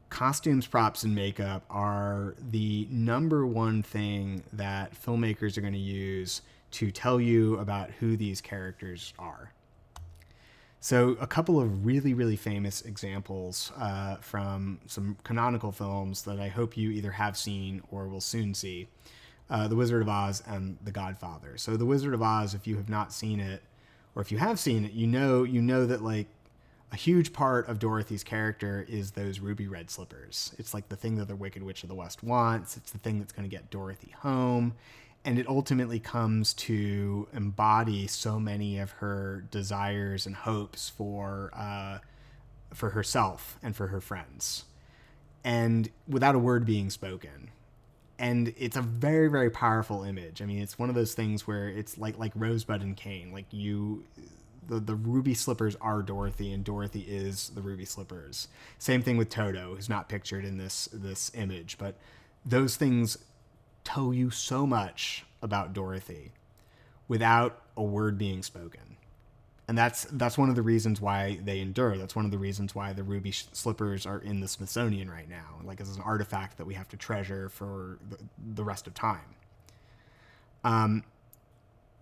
costumes, props, and makeup are the number one thing that filmmakers are going to use to tell you about who these characters are. So a couple of really, really famous examples from some canonical films that I hope you either have seen or will soon see. The Wizard of Oz and The Godfather. So The Wizard of Oz, if you have not seen it, or if you have seen it, you know that like a huge part of Dorothy's character is those ruby red slippers. It's like the thing that the Wicked Witch of the West wants. It's the thing that's going to get Dorothy home. And it ultimately comes to embody so many of her desires and hopes for herself and for her friends, and without a word being spoken. And it's a very, very powerful image. I mean, it's one of those things where it's like Rosebud and Cain. Like the ruby slippers are Dorothy, and Dorothy is the ruby slippers. Same thing with Toto, who's not pictured in this image, but those things tell you so much about Dorothy without a word being spoken. And that's one of the reasons why they endure. That's one of the reasons why the ruby slippers are in the Smithsonian right now, like as an artifact that we have to treasure for the rest of time.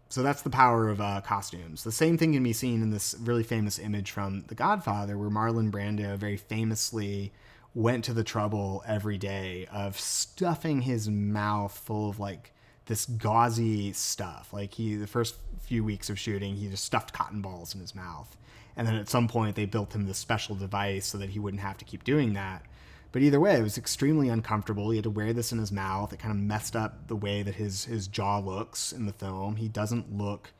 So that's the power of costumes. The same thing can be seen in this really famous image from The Godfather, where Marlon Brando very famously went to the trouble every day of stuffing his mouth full of like this gauzy stuff. Like the first few weeks of shooting, he just stuffed cotton balls in his mouth. And then at some point they built him this special device so that he wouldn't have to keep doing that. But either way, it was extremely uncomfortable. He had to wear this in his mouth. It kind of messed up the way that his jaw looks in the film. He doesn't look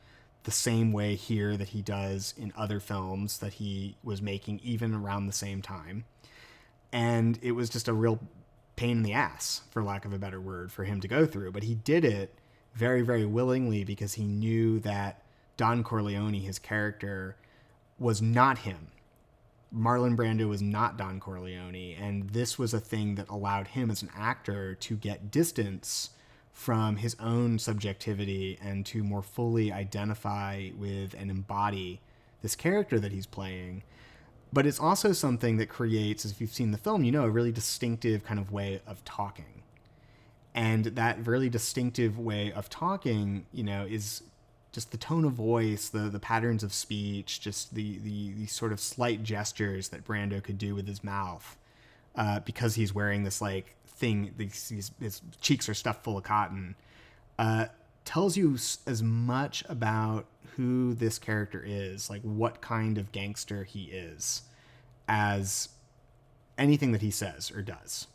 the same way here that he does in other films that he was making even around the same time. And it was just a real pain in the ass, for lack of a better word, for him to go through. But he did it very, very willingly because he knew that Don Corleone, his character, was not him. Marlon Brando was not Don Corleone, and this was a thing that allowed him as an actor to get distance from his own subjectivity and to more fully identify with and embody this character that he's playing. But it's also something that creates, as if you've seen the film, you know, a really distinctive kind of way of talking. And that really distinctive way of talking, you know, is just the tone of voice, the patterns of speech, just the sort of slight gestures that Brando could do with his mouth, because he's wearing this like thing, his cheeks are stuffed full of cotton, tells you as much about who this character is, like what kind of gangster he is, as anything that he says or does.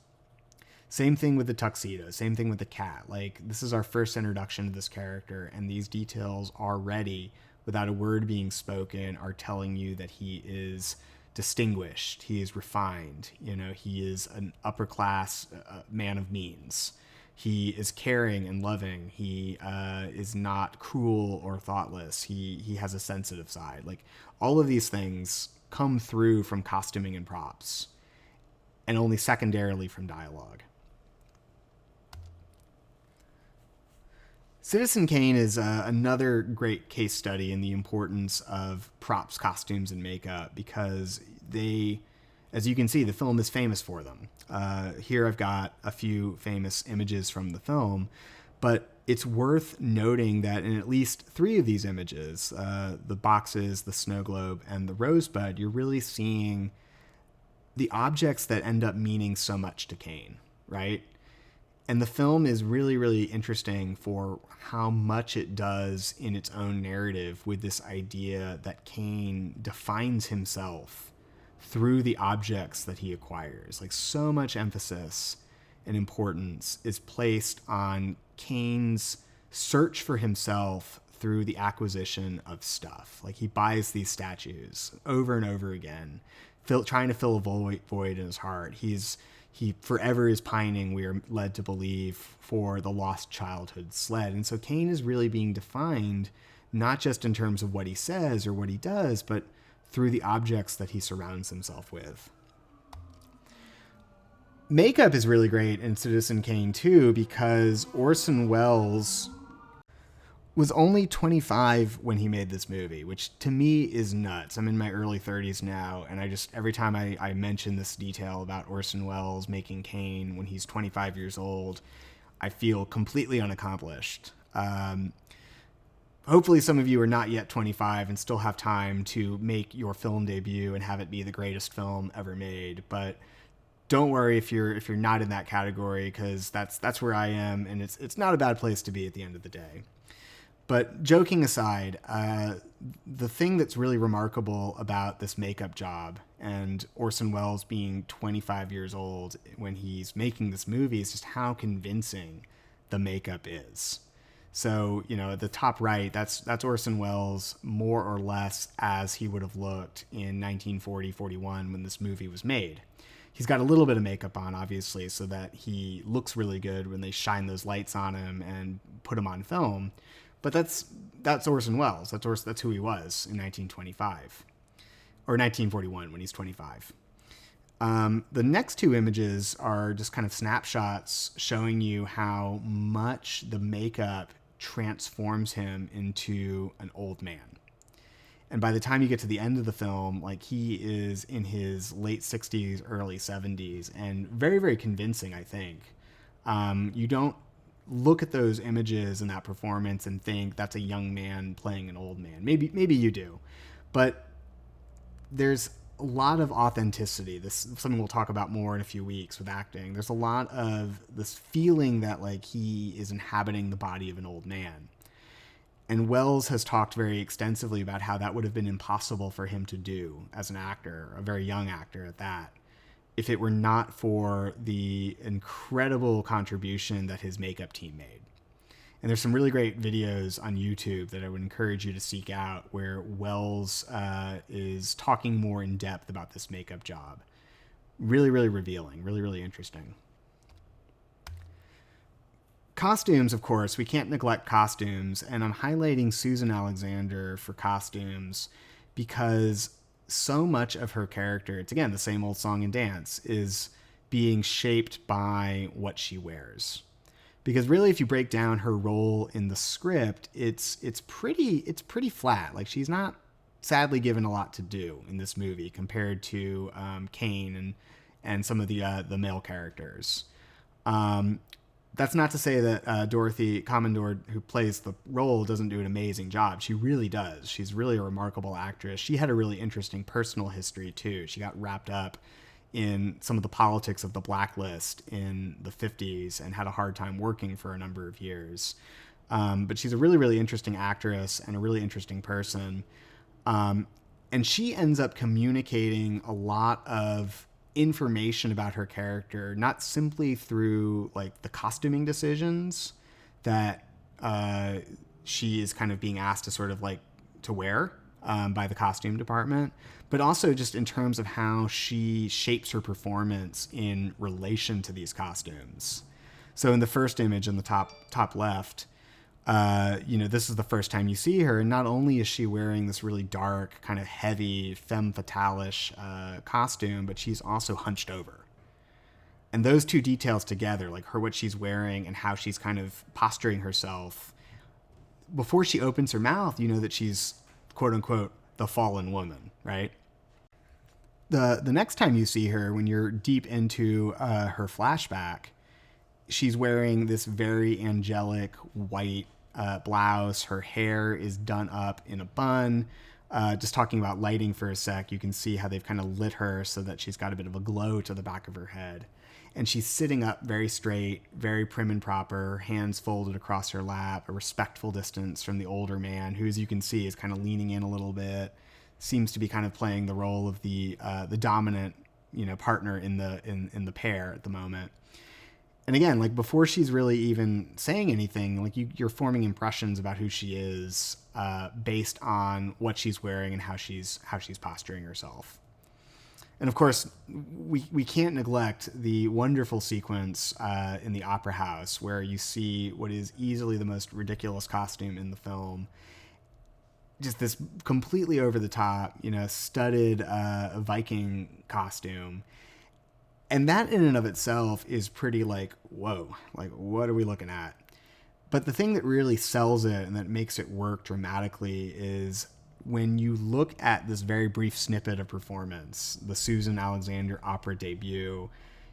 Same thing with the tuxedo, same thing with the cat. Like, this is our first introduction to this character, and these details already, without a word being spoken, are telling you that he is distinguished, he is refined, you know, he is an upper class man of means. He is caring and loving. He is not cruel or thoughtless. He has a sensitive side. Like, all of these things come through from costuming and props, and only secondarily from dialogue. Citizen Kane is another great case study in the importance of props, costumes, and makeup, because they, as you can see, the film is famous for them. Here I've got a few famous images from the film, but it's worth noting that in at least 3 of these images, the boxes, the snow globe, and the rosebud, you're really seeing the objects that end up meaning so much to Kane, right? And the film is really, really interesting for how much it does in its own narrative with this idea that Kane defines himself through the objects that he acquires. Like, so much emphasis and importance is placed on Kane's search for himself through the acquisition of stuff. Like, he buys these statues over and over again, trying to fill a void in his heart. he forever is pining, we are led to believe, for the lost childhood sled. And so Kane is really being defined not just in terms of what he says or what he does, but through the objects that he surrounds himself with. Makeup is really great in Citizen Kane too, because Orson Welles was only 25 when he made this movie, which to me is nuts. I'm in my early 30s now, and I just, every time I mention this detail about Orson Welles making Kane when he's 25 years old, I feel completely unaccomplished. Hopefully some of you are not yet 25 and still have time to make your film debut and have it be the greatest film ever made. But don't worry if you're not in that category, because that's where I am, and it's not a bad place to be at the end of the day. But joking aside, the thing that's really remarkable about this makeup job and Orson Welles being 25 years old when he's making this movie is just how convincing the makeup is. So, at the top right, that's Orson Welles more or less as he would have looked in 1940-41 when this movie was made. He's got a little bit of makeup on, obviously, so that he looks really good when they shine those lights on him and put him on film. But that's Orson Welles. That's who he was in 1925 or 1941 when he's 25. The next two images are just kind of snapshots showing you how much the makeup transforms him into an old man. And by the time you get to the end of the film, like, he is in his late 60s, early 70s, and very, very convincing, I think. You don't look at those images and that performance and think that's a young man playing an old man. Maybe you do. But there's a lot of authenticity. This is something we'll talk about more in a few weeks with acting. There's a lot of this feeling that, like, he is inhabiting the body of an old man. And Welles has talked very extensively about how that would have been impossible for him to do as an actor, a very young actor at that, if it were not for the incredible contribution that his makeup team made. And there's some really great videos on YouTube that I would encourage you to seek out where Welles is talking more in depth about this makeup job. Really, really revealing, really, really interesting. Costumes, of course, we can't neglect costumes, and I'm highlighting Susan Alexander for costumes because so much of her character, it's again the same old song and dance, is being shaped by what she wears. Because really, if you break down her role in the script, it's pretty flat. Like, she's not sadly given a lot to do in this movie compared to Kane and some of the male characters. That's not to say that Dorothy Commodore, who plays the role, doesn't do an amazing job. She really does. She's really a remarkable actress. She had a really interesting personal history, too. She got wrapped up in some of the politics of the blacklist in the 50s and had a hard time working for a number of years. But she's a really, really interesting actress and a really interesting person. And she ends up communicating a lot of information about her character, not simply through, like, the costuming decisions that she is kind of being asked to sort of, like, to wear by the costume department, but also just in terms of how she shapes her performance in relation to these costumes. So in the first image in the top left, this is the first time you see her, and not only is she wearing this really dark, kind of heavy, femme fatale-ish costume, but she's also hunched over. And those two details together, like what she's wearing and how she's kind of posturing herself, before she opens her mouth, you know that she's, quote-unquote, the fallen woman, right? The next time you see her, when you're deep into her flashback, she's wearing this very angelic white blouse. Her hair is done up in a bun. Just talking about lighting for a sec, you can see how they've kind of lit her so that she's got a bit of a glow to the back of her head. And she's sitting up very straight, very prim and proper, hands folded across her lap, a respectful distance from the older man, who, as you can see, is kind of leaning in a little bit, seems to be kind of playing the role of the dominant, partner in the pair at the moment. And again, like, before she's really even saying anything, like, you're forming impressions about who she is based on what she's wearing and how she's posturing herself. And of course, we can't neglect the wonderful sequence in the opera house where you see what is easily the most ridiculous costume in the film. Just this completely over the top, studded Viking costume. And that in and of itself is pretty like, whoa, like, what are we looking at? But the thing that really sells it and that makes it work dramatically is when you look at this very brief snippet of performance, the Susan Alexander opera debut,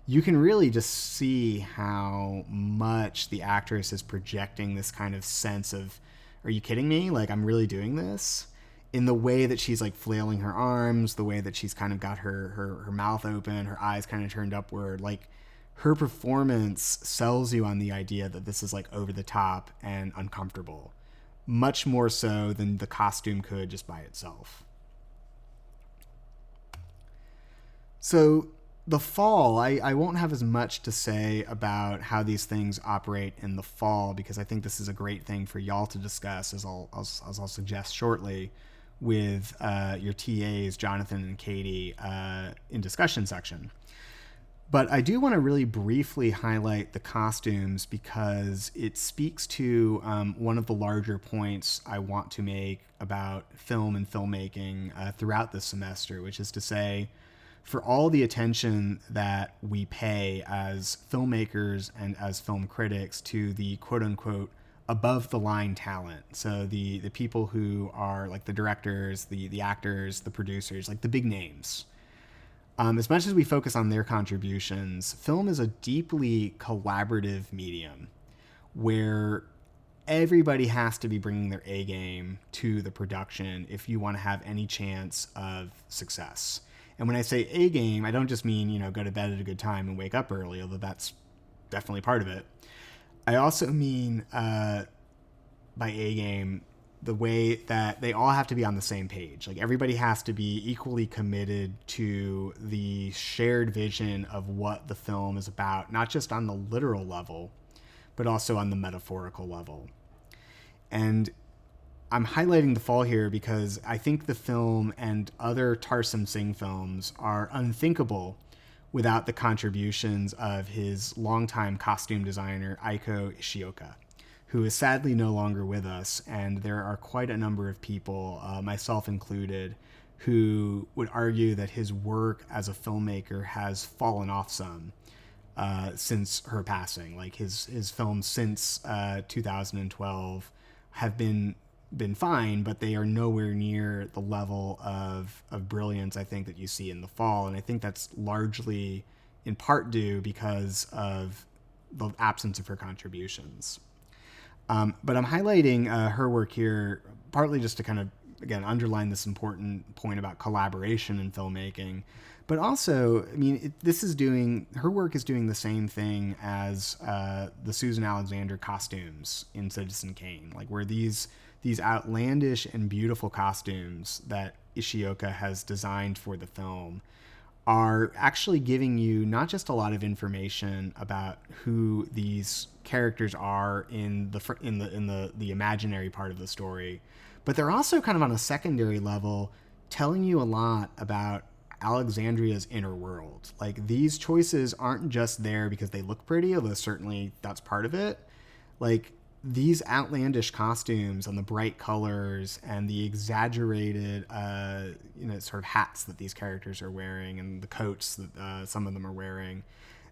you can really just see how much the actress is projecting this kind of sense of, are you kidding me? Like, I'm really doing this? In the way that she's like flailing her arms, the way that she's kind of got her mouth open, her eyes kind of turned upward. Like, her performance sells you on the idea that this is like over the top and uncomfortable, much more so than the costume could just by itself. So the fall, I won't have as much to say about how these things operate in the fall because I think this is a great thing for y'all to discuss, as I'll suggest shortly, with your TAs, Jonathan and Katie, in discussion section. But I do want to really briefly highlight the costumes because it speaks to one of the larger points I want to make about film and filmmaking throughout this semester, which is to say, for all the attention that we pay as filmmakers and as film critics to the quote-unquote above-the-line talent, so the people who are like the directors, the actors, the producers, like the big names, as much as we focus on their contributions, film is a deeply collaborative medium where everybody has to be bringing their A game to the production if you want to have any chance of success. And when I say A game, I don't just mean, go to bed at a good time and wake up early, although that's definitely part of it. I also mean by A game, the way that they all have to be on the same page. Like, everybody has to be equally committed to the shared vision of what the film is about, not just on the literal level, but also on the metaphorical level. And I'm highlighting The Fall here because I think the film and other Tarsem Singh films are unthinkable without the contributions of his longtime costume designer, Aiko Ishioka, who is sadly no longer with us. And there are quite a number of people, myself included, who would argue that his work as a filmmaker has fallen off some since her passing. Like, his films since 2012 have been fine, but they are nowhere near the level of brilliance I think that you see in The Fall. And I think that's largely in part due because of the absence of her contributions. But I'm highlighting her work here partly just to kind of, again, underline this important point about collaboration in filmmaking. But also, I mean, her work is doing the same thing as the Susan Alexander costumes in Citizen Kane, like where these outlandish and beautiful costumes that Ishioka has designed for the film are actually giving you not just a lot of information about who these characters are in the imaginary part of the story, but they're also kind of on a secondary level telling you a lot about Alexandria's inner world. Like, these choices aren't just there because they look pretty, although certainly that's part of it. Like, these outlandish costumes and the bright colors and the exaggerated, sort of hats that these characters are wearing and the coats that some of them are wearing,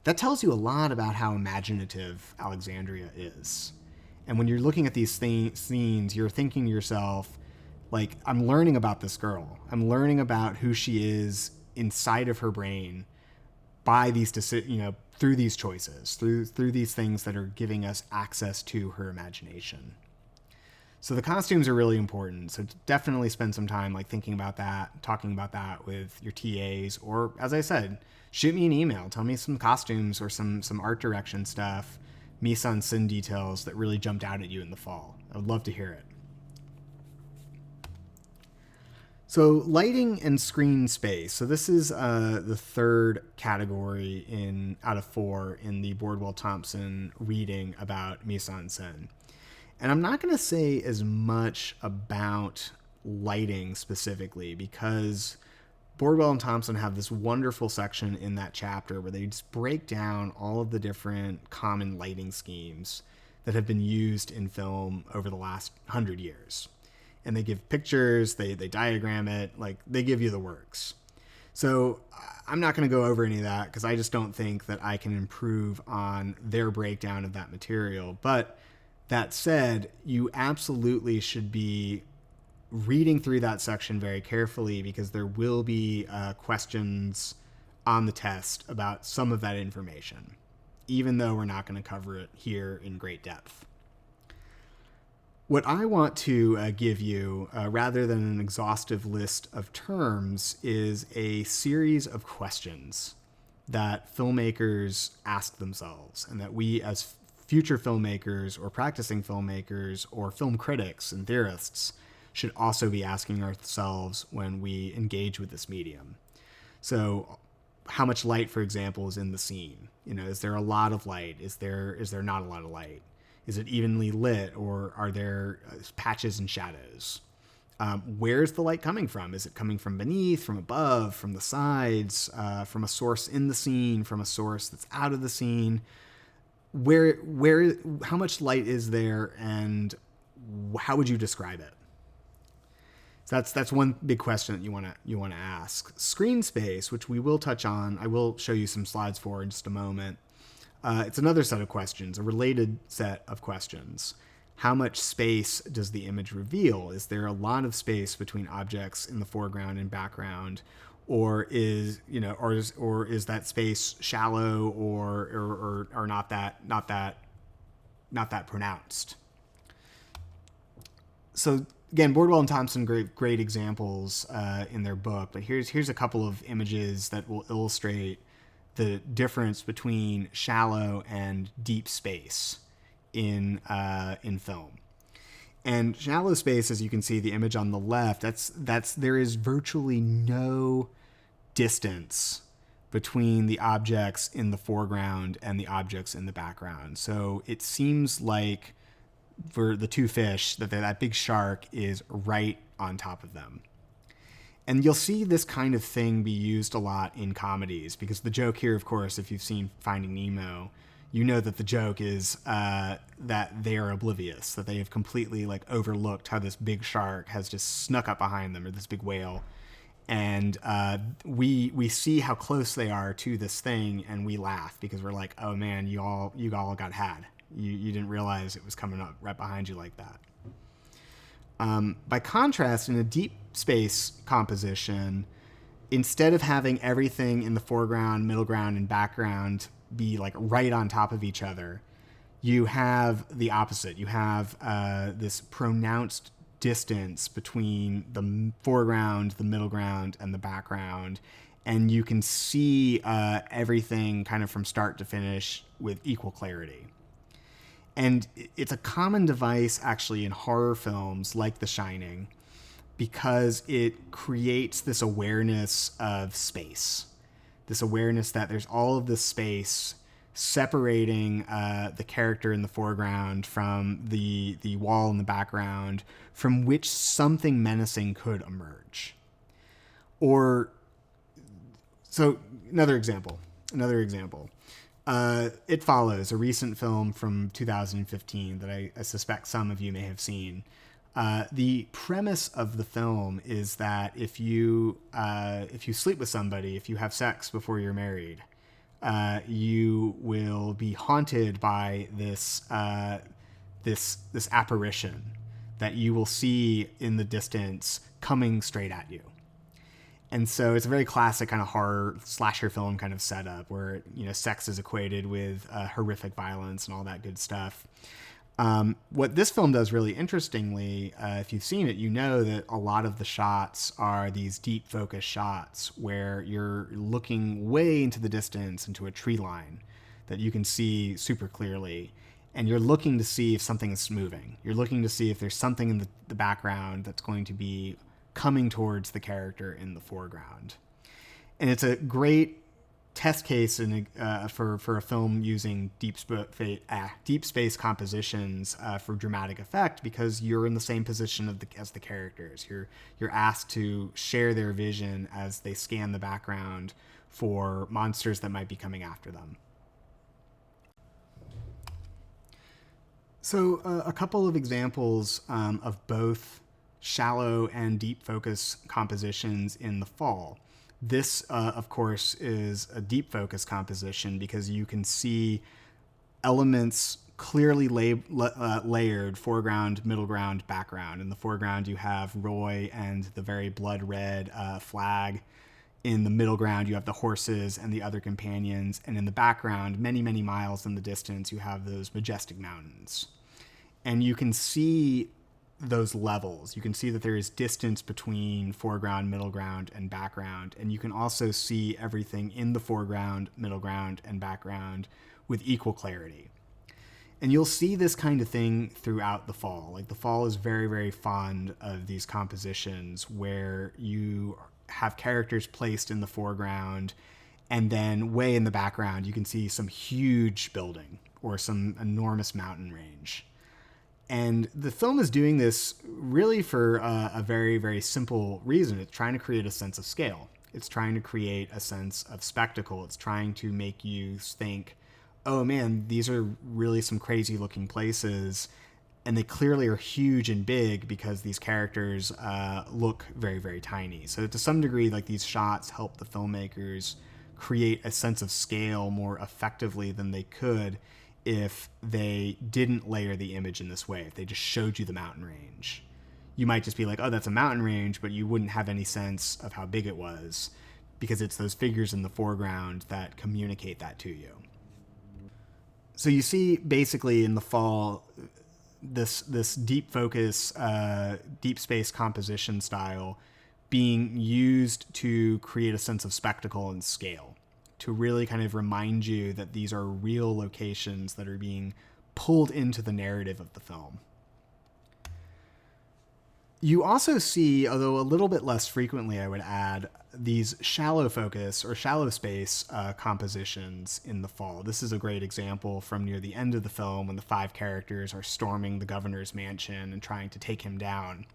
that tells you a lot about how imaginative Alexandria is. And when you're looking at these scenes, you're thinking to yourself, like, I'm learning about this girl. I'm learning about who she is inside of her brain by these through these choices, through these things that are giving us access to her imagination. So the costumes are really important. So definitely spend some time like thinking about that, talking about that with your TAs, or as I said, shoot me an email. Tell me some costumes or some art direction stuff, Mise-En-Scene details that really jumped out at you in The Fall. I would love to hear it. So lighting and screen space. So this is the third category out of 4 in the Bordwell-Thompson reading about Mise-En-Scene. And I'm not going to say as much about lighting specifically because Bordwell and Thompson have this wonderful section in that chapter where they just break down all of the different common lighting schemes that have been used in film over the last 100 years. And they give pictures, they diagram it, like they give you the works. So I'm not going to go over any of that because I just don't think that I can improve on their breakdown of that material. But that said, you absolutely should be reading through that section very carefully because there will be questions on the test about some of that information, even though we're not going to cover it here in great depth. What I want to give you, rather than an exhaustive list of terms, is a series of questions that filmmakers ask themselves and that we as future filmmakers or practicing filmmakers or film critics and theorists should also be asking ourselves when we engage with this medium. So how much light, for example, is in the scene? Is there a lot of light? Is there not a lot of light? Is it evenly lit, or are there patches and shadows? Where's the light coming from? Is it coming from beneath, from above, from the sides, from a source in the scene, from a source that's out of the scene? How much light is there, and how would you describe it? So that's one big question that you want to ask. Screen space, which we will touch on, I will show you some slides for in just a moment. It's another set of questions, a related set of questions. How much space does the image reveal? Is there a lot of space between objects in the foreground and background, or is that space shallow or not that pronounced? So again, Bordwell and Thompson, great examples in their book, but here's a couple of images that will illustrate the difference between shallow and deep space in film. And shallow space, as you can see, the image on the left, there is virtually no distance between the objects in the foreground and the objects in the background. So it seems like for the two fish that big shark is right on top of them. And you'll see this kind of thing be used a lot in comedies because the joke here, of course, if you've seen Finding Nemo, you know that the joke is that they are oblivious, that they have completely overlooked how this big shark has just snuck up behind them, or this big whale. And we see how close they are to this thing, and we laugh because we're like, oh man, you all got had. You didn't realize it was coming up right behind you like that. By contrast, in a deep space composition, instead of having everything in the foreground, middle ground, and background be right on top of each other, you have the opposite. You have this pronounced distance between the foreground, the middle ground, and the background, and you can see everything kind of from start to finish with equal clarity. And it's a common device actually in horror films like The Shining because it creates this awareness of space, this awareness that there's all of this space separating the character in the foreground from the wall in the background, from which something menacing could emerge. So another example. It Follows, a recent film from 2015 that I suspect some of you may have seen. The premise of the film is that if you sleep with somebody, if you have sex before you're married, you will be haunted by this apparition that you will see in the distance coming straight at you. And so it's a very classic kind of horror slasher film kind of setup where, sex is equated with horrific violence and all that good stuff. What this film does really interestingly, if you've seen it, you know that a lot of the shots are these deep focus shots where you're looking way into the distance into a tree line that you can see super clearly. And you're looking to see if something is moving. You're looking to see if there's something in the background that's going to be coming towards the character in the foreground. And it's a great test case for a film using deep space compositions for dramatic effect, because you're in the same position as the characters. You're asked to share their vision as they scan the background for monsters that might be coming after them. So a couple of examples of both shallow and deep focus compositions in The Fall. This, of course, is a deep focus composition because you can see elements clearly layered: foreground, middle ground, background. In the foreground, you have Roy and the very blood red flag. In the middle ground, you have the horses and the other companions. And in the background, many, many miles in the distance, you have those majestic mountains. And you can see those levels. You can see that there is distance between foreground, middle ground, and background. And you can also see everything in the foreground, middle ground, and background with equal clarity. And you'll see this kind of thing throughout The Fall. Like, The Fall is very, very fond of these compositions where you have characters placed in the foreground, and then way in the background, you can see some huge building or some enormous mountain range. And the film is doing this really for a very, very simple reason. It's trying to create a sense of scale. It's trying to create a sense of spectacle. It's trying to make you think, oh man, these are really some crazy looking places. And they clearly are huge and big because these characters look very, very tiny. So to some degree, like, these shots help the filmmakers create a sense of scale more effectively than they could if they didn't layer the image in this way. If they just showed you the mountain range, you might just be like, oh, that's a mountain range, but you wouldn't have any sense of how big it was because it's those figures in the foreground that communicate that to you. So you see basically in The Fall this deep focus, deep space composition style being used to create a sense of spectacle and scale, to really kind of remind you that these are real locations that are being pulled into the narrative of the film. You also see, although a little bit less frequently, I would add, these shallow focus or shallow space compositions in The Fall. This is a great example from near the end of the film when the 5 characters are storming the governor's mansion and trying to take him down.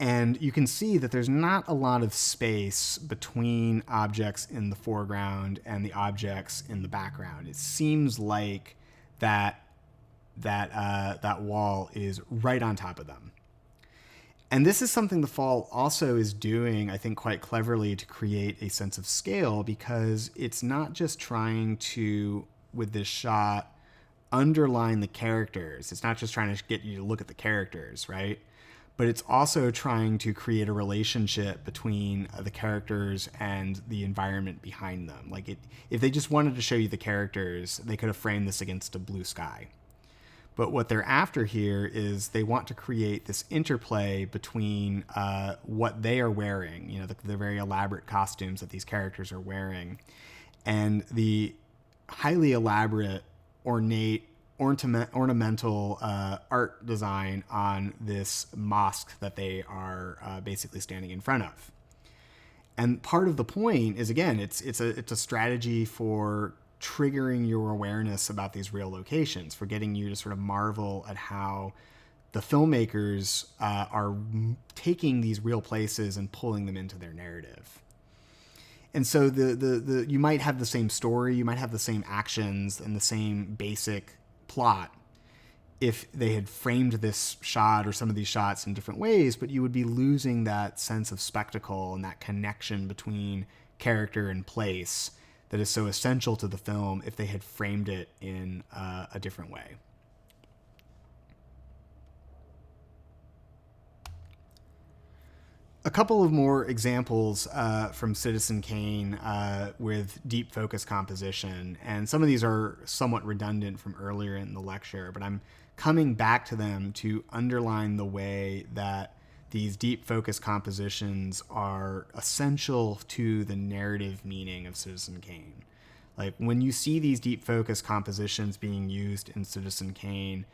And you can see that there's not a lot of space between objects in the foreground and the objects in the background. It seems like that wall is right on top of them. And this is something The Fall also is doing, I think, quite cleverly to create a sense of scale, because it's not just trying to, with this shot, underline the characters. It's not just trying to get you to look at the characters, right? But it's also trying to create a relationship between the characters and the environment behind them. Like, if they just wanted to show you the characters, they could have framed this against a blue sky. But what they're after here is they want to create this interplay between what they are wearing, you know, the very elaborate costumes that these characters are wearing, and the highly elaborate, ornate, ornamental art design on this mosque that they are basically standing in front of. And part of the point is, again, it's a strategy for triggering your awareness about these real locations, for getting you to sort of marvel at how the filmmakers are taking these real places and pulling them into their narrative. And so the you might have the same story, you might have the same actions and the same basic plot if they had framed this shot or some of these shots in different ways, but you would be losing that sense of spectacle and that connection between character and place that is so essential to the film if they had framed it in a different way. A couple of more examples from Citizen Kane with deep focus composition, and some of these are somewhat redundant from earlier in the lecture, but I'm coming back to them to underline the way that these deep focus compositions are essential to the narrative meaning of Citizen Kane. Like, when you see these deep focus compositions being used in Citizen Kane,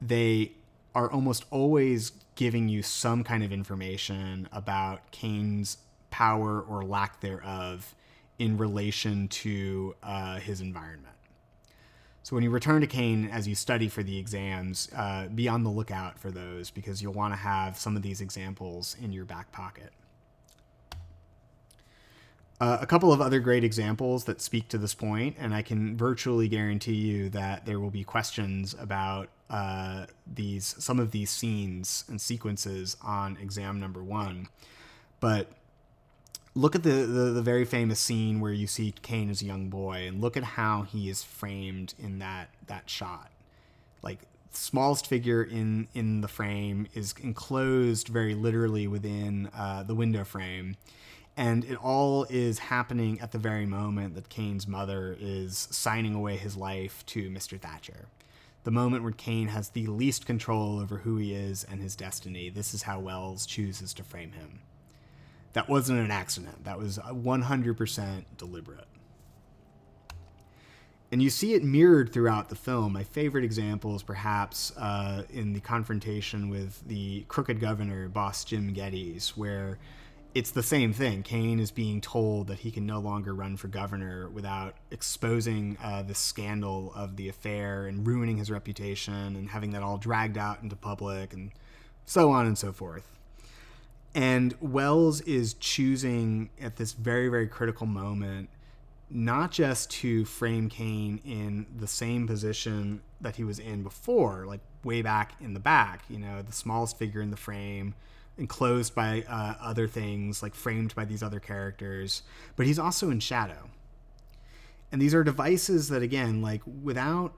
they are almost always giving you some kind of information about Kane's power or lack thereof in relation to his environment. So when you return to Kane as you study for the exams, be on the lookout for those, because you'll want to have some of these examples in your back pocket. A couple of other great examples that speak to this point, and I can virtually guarantee you that there will be questions about some of these scenes and sequences on exam number 1. But look at the very famous scene where you see Kane as a young boy, and look at how he is framed in that shot. Like, the smallest figure in the frame is enclosed very literally within the window frame. And it all is happening at the very moment that Kane's mother is signing away his life to Mr. Thatcher. The moment when Kane has the least control over who he is and his destiny. This is how Wells chooses to frame him. That wasn't an accident. That was 100% deliberate. And you see it mirrored throughout the film. My favorite example is perhaps in the confrontation with the crooked governor, boss Jim Geddes, where it's the same thing. Kane is being told that he can no longer run for governor without exposing the scandal of the affair and ruining his reputation and having that all dragged out into public and so on and so forth. And Wells is choosing at this very, very critical moment not just to frame Kane in the same position that he was in before, like way back in the back, the smallest figure in the frame, enclosed by other things, like framed by these other characters, but he's also in shadow. And these are devices that, again, like, without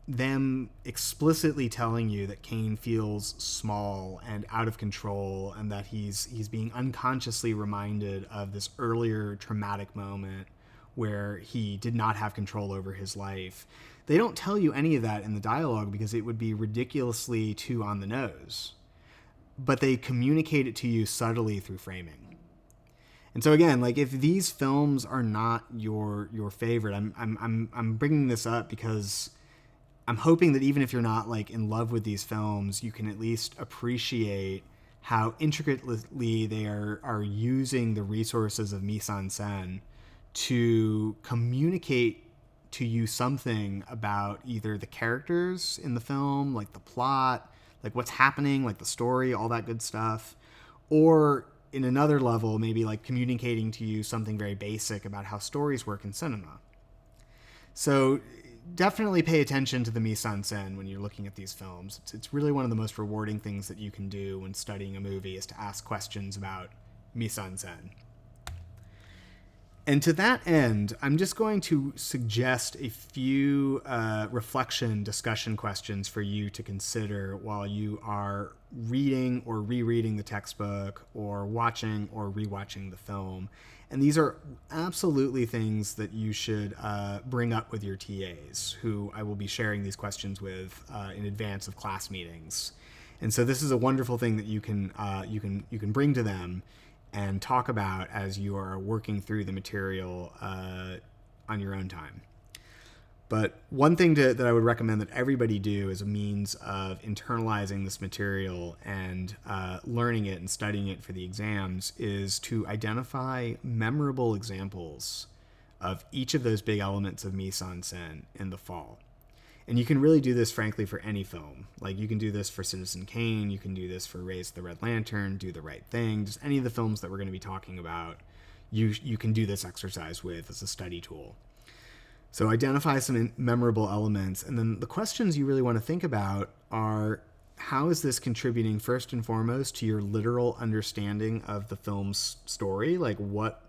them explicitly telling you that Kane feels small and out of control, and that he's being unconsciously reminded of this earlier traumatic moment where he did not have control over his life. They don't tell you any of that in the dialogue because it would be ridiculously too on the nose. But they communicate it to you subtly through framing. And so again, like, if these films are not your favorite, I'm bringing this up because I'm hoping that even if you're not like in love with these films, you can at least appreciate how intricately they are using the resources of Mise-En-Scene to communicate to you something about either the characters in the film, like the plot, like what's happening, like the story, all that good stuff, or in another level, maybe like communicating to you something very basic about how stories work in cinema. So definitely pay attention to the mise-en-scène when you're looking at these films. It's really one of the most rewarding things that you can do when studying a movie, is to ask questions about mise-en-scène. And to that end, I'm just going to suggest a few discussion questions for you to consider while you are reading or rereading the textbook, or watching or rewatching the film. And these are absolutely things that you should bring up with your TAs, who I will be sharing these questions with in advance of class meetings. And so this is a wonderful thing that you can bring to them and talk about as you are working through the material on your own time. But one thing that I would recommend that everybody do as a means of internalizing this material and learning it and studying it for the exams is to identify memorable examples of each of those big elements of mise-en-scène in the fall. And you can really do this, frankly, for any film. Like, you can do this for Citizen Kane, you can do this for Raise the Red Lantern, Do the Right Thing, just any of the films that we're going to be talking about, you can do this exercise with as a study tool. So identify some memorable elements, and then the questions you really want to think about are, how is this contributing first and foremost to your literal understanding of the film's story? Like, what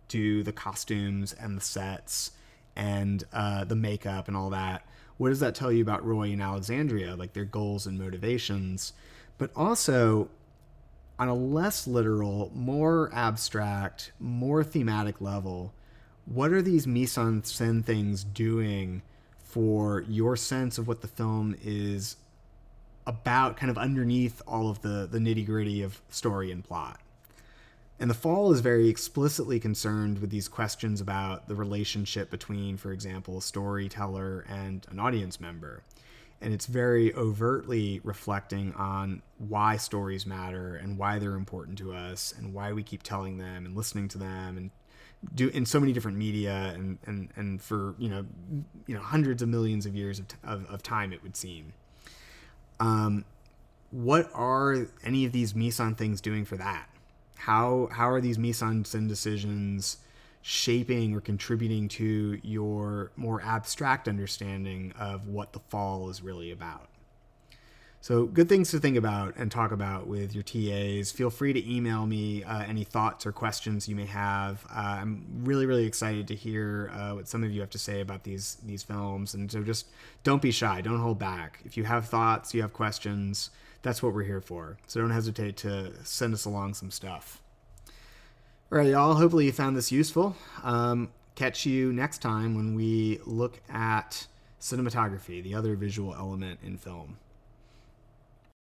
do the costumes and the sets and the makeup and all that, what does that tell you about Roy and Alexandria, like their goals and motivations? But also, on a less literal, more abstract, more thematic level, what are these mise-en-scène things doing for your sense of what the film is about, kind of underneath all of the nitty-gritty of story and plot? And the fall is very explicitly concerned with these questions about the relationship between, for example, a storyteller and an audience member. And it's very overtly reflecting on why stories matter and why they're important to us and why we keep telling them and listening to them and do in so many different media and for hundreds of millions of years of time, it would seem. What are any of these mise-en things doing for that? How are these mise-en-scene decisions shaping or contributing to your more abstract understanding of what the fall is really about? So good things to think about and talk about with your TAs. Feel free to email me any thoughts or questions you may have. I'm really, really excited to hear what some of you have to say about these films. And so just don't be shy. Don't hold back. If you have thoughts, you have questions, that's what we're here for. So don't hesitate to send us along some stuff. All right, y'all. Hopefully you found this useful. Catch you next time when we look at cinematography, the other visual element in film.